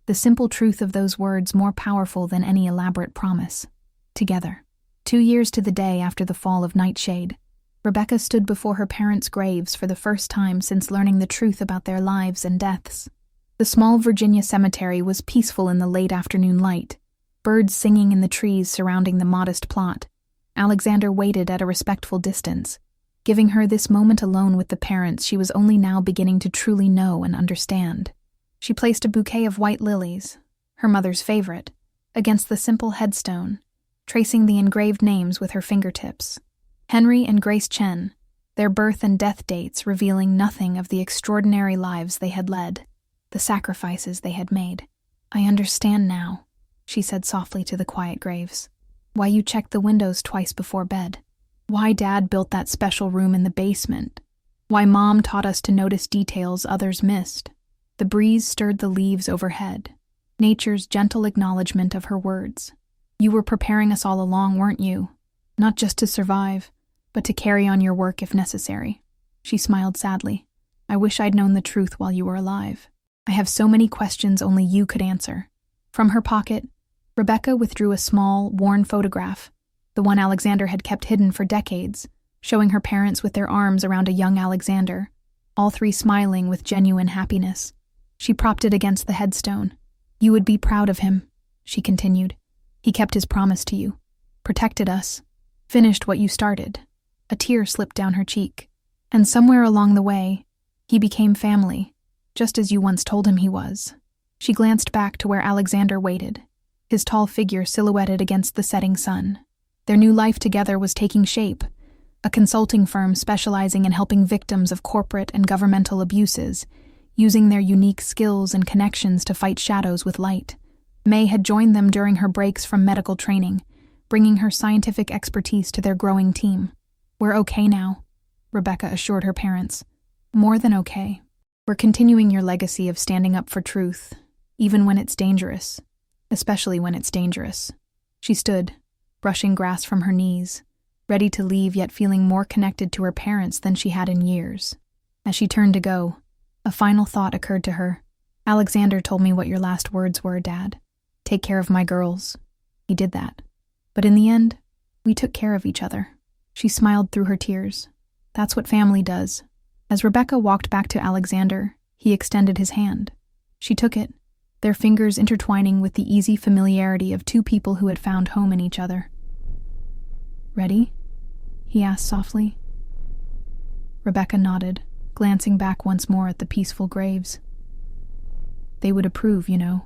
the simple truth of those words more powerful than any elaborate promise. Together. 2 years to the day after the fall of Nightshade, Rebecca stood before her parents' graves for the first time since learning the truth about their lives and deaths. The small Virginia cemetery was peaceful in the late afternoon light, birds singing in the trees surrounding the modest plot. Alexander waited at a respectful distance, giving her this moment alone with the parents she was only now beginning to truly know and understand. She placed a bouquet of white lilies, her mother's favorite, against the simple headstone, tracing the engraved names with her fingertips. Henry and Grace Chen, their birth and death dates revealing nothing of the extraordinary lives they had led, the sacrifices they had made. "I understand now," she said softly to the quiet graves. "Why you checked the windows twice before bed. Why Dad built that special room in the basement. Why Mom taught us to notice details others missed." The breeze stirred the leaves overhead, nature's gentle acknowledgement of her words. "You were preparing us all along, weren't you? Not just to survive, but to carry on your work if necessary." She smiled sadly. "I wish I'd known the truth while you were alive. I have so many questions only you could answer." From her pocket, Rebecca withdrew a small, worn photograph, the one Alexander had kept hidden for decades, showing her parents with their arms around a young Alexander, all three smiling with genuine happiness. She propped it against the headstone. "You would be proud of him," she continued. "He kept his promise to you, protected us, finished what you started." A tear slipped down her cheek. "And somewhere along the way, he became family, just as you once told him he was." She glanced back to where Alexander waited, his tall figure silhouetted against the setting sun. Their new life together was taking shape, a consulting firm specializing in helping victims of corporate and governmental abuses, using their unique skills and connections to fight shadows with light. May had joined them during her breaks from medical training, bringing her scientific expertise to their growing team. "We're okay now," Rebecca assured her parents. "More than okay. We're continuing your legacy of standing up for truth, even when it's dangerous, especially when it's dangerous." She stood, brushing grass from her knees, ready to leave yet feeling more connected to her parents than she had in years. As she turned to go, a final thought occurred to her. "Alexander told me what your last words were, Dad. Take care of my girls." He did that. But in the end, we took care of each other. She smiled through her tears. That's what family does. As Rebecca walked back to Alexander, he extended his hand. She took it, their fingers intertwining with the easy familiarity of two people who had found home in each other. "Ready?" he asked softly. Rebecca nodded, glancing back once more at the peaceful graves. "They would approve, you know.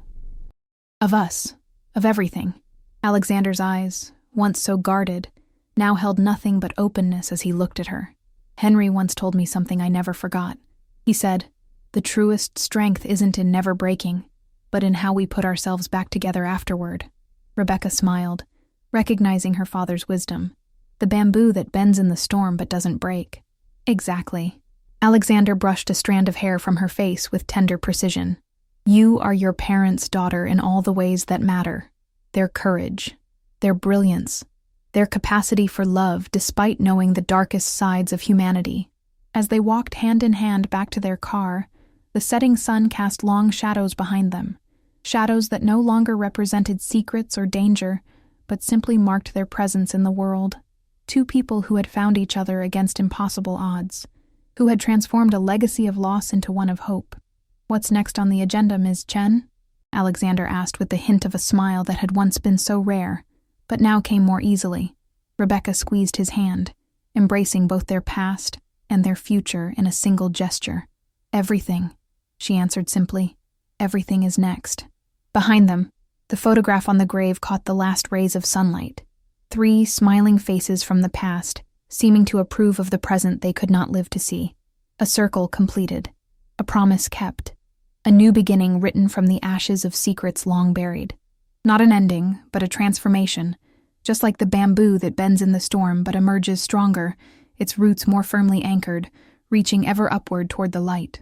Of us, of everything." Alexander's eyes, once so guarded, now held nothing but openness as he looked at her. "Henry once told me something I never forgot. He said, 'The truest strength isn't in never breaking, but in how we put ourselves back together afterward.'" Rebecca smiled, recognizing her father's wisdom. "The bamboo that bends in the storm but doesn't break." "Exactly." Alexander brushed a strand of hair from her face with tender precision. "You are your parents' daughter in all the ways that matter. Their courage, their brilliance, their capacity for love despite knowing the darkest sides of humanity." As they walked hand in hand back to their car, the setting sun cast long shadows behind them, shadows that no longer represented secrets or danger, but simply marked their presence in the world. Two people who had found each other against impossible odds, who had transformed a legacy of loss into one of hope. "What's next on the agenda, Ms. Chen?" Alexander asked with the hint of a smile that had once been so rare, but now came more easily. Rebecca squeezed his hand, embracing both their past and their future in a single gesture. "Everything," she answered simply. "Everything is next." Behind them, the photograph on the grave caught the last rays of sunlight. 3 smiling faces from the past, seeming to approve of the present they could not live to see. A circle completed. A promise kept. A new beginning written from the ashes of secrets long buried. Not an ending, but a transformation, just like the bamboo that bends in the storm but emerges stronger, its roots more firmly anchored, reaching ever upward toward the light.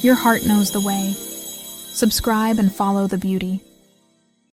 Your heart knows the way. Subscribe and follow the beauty.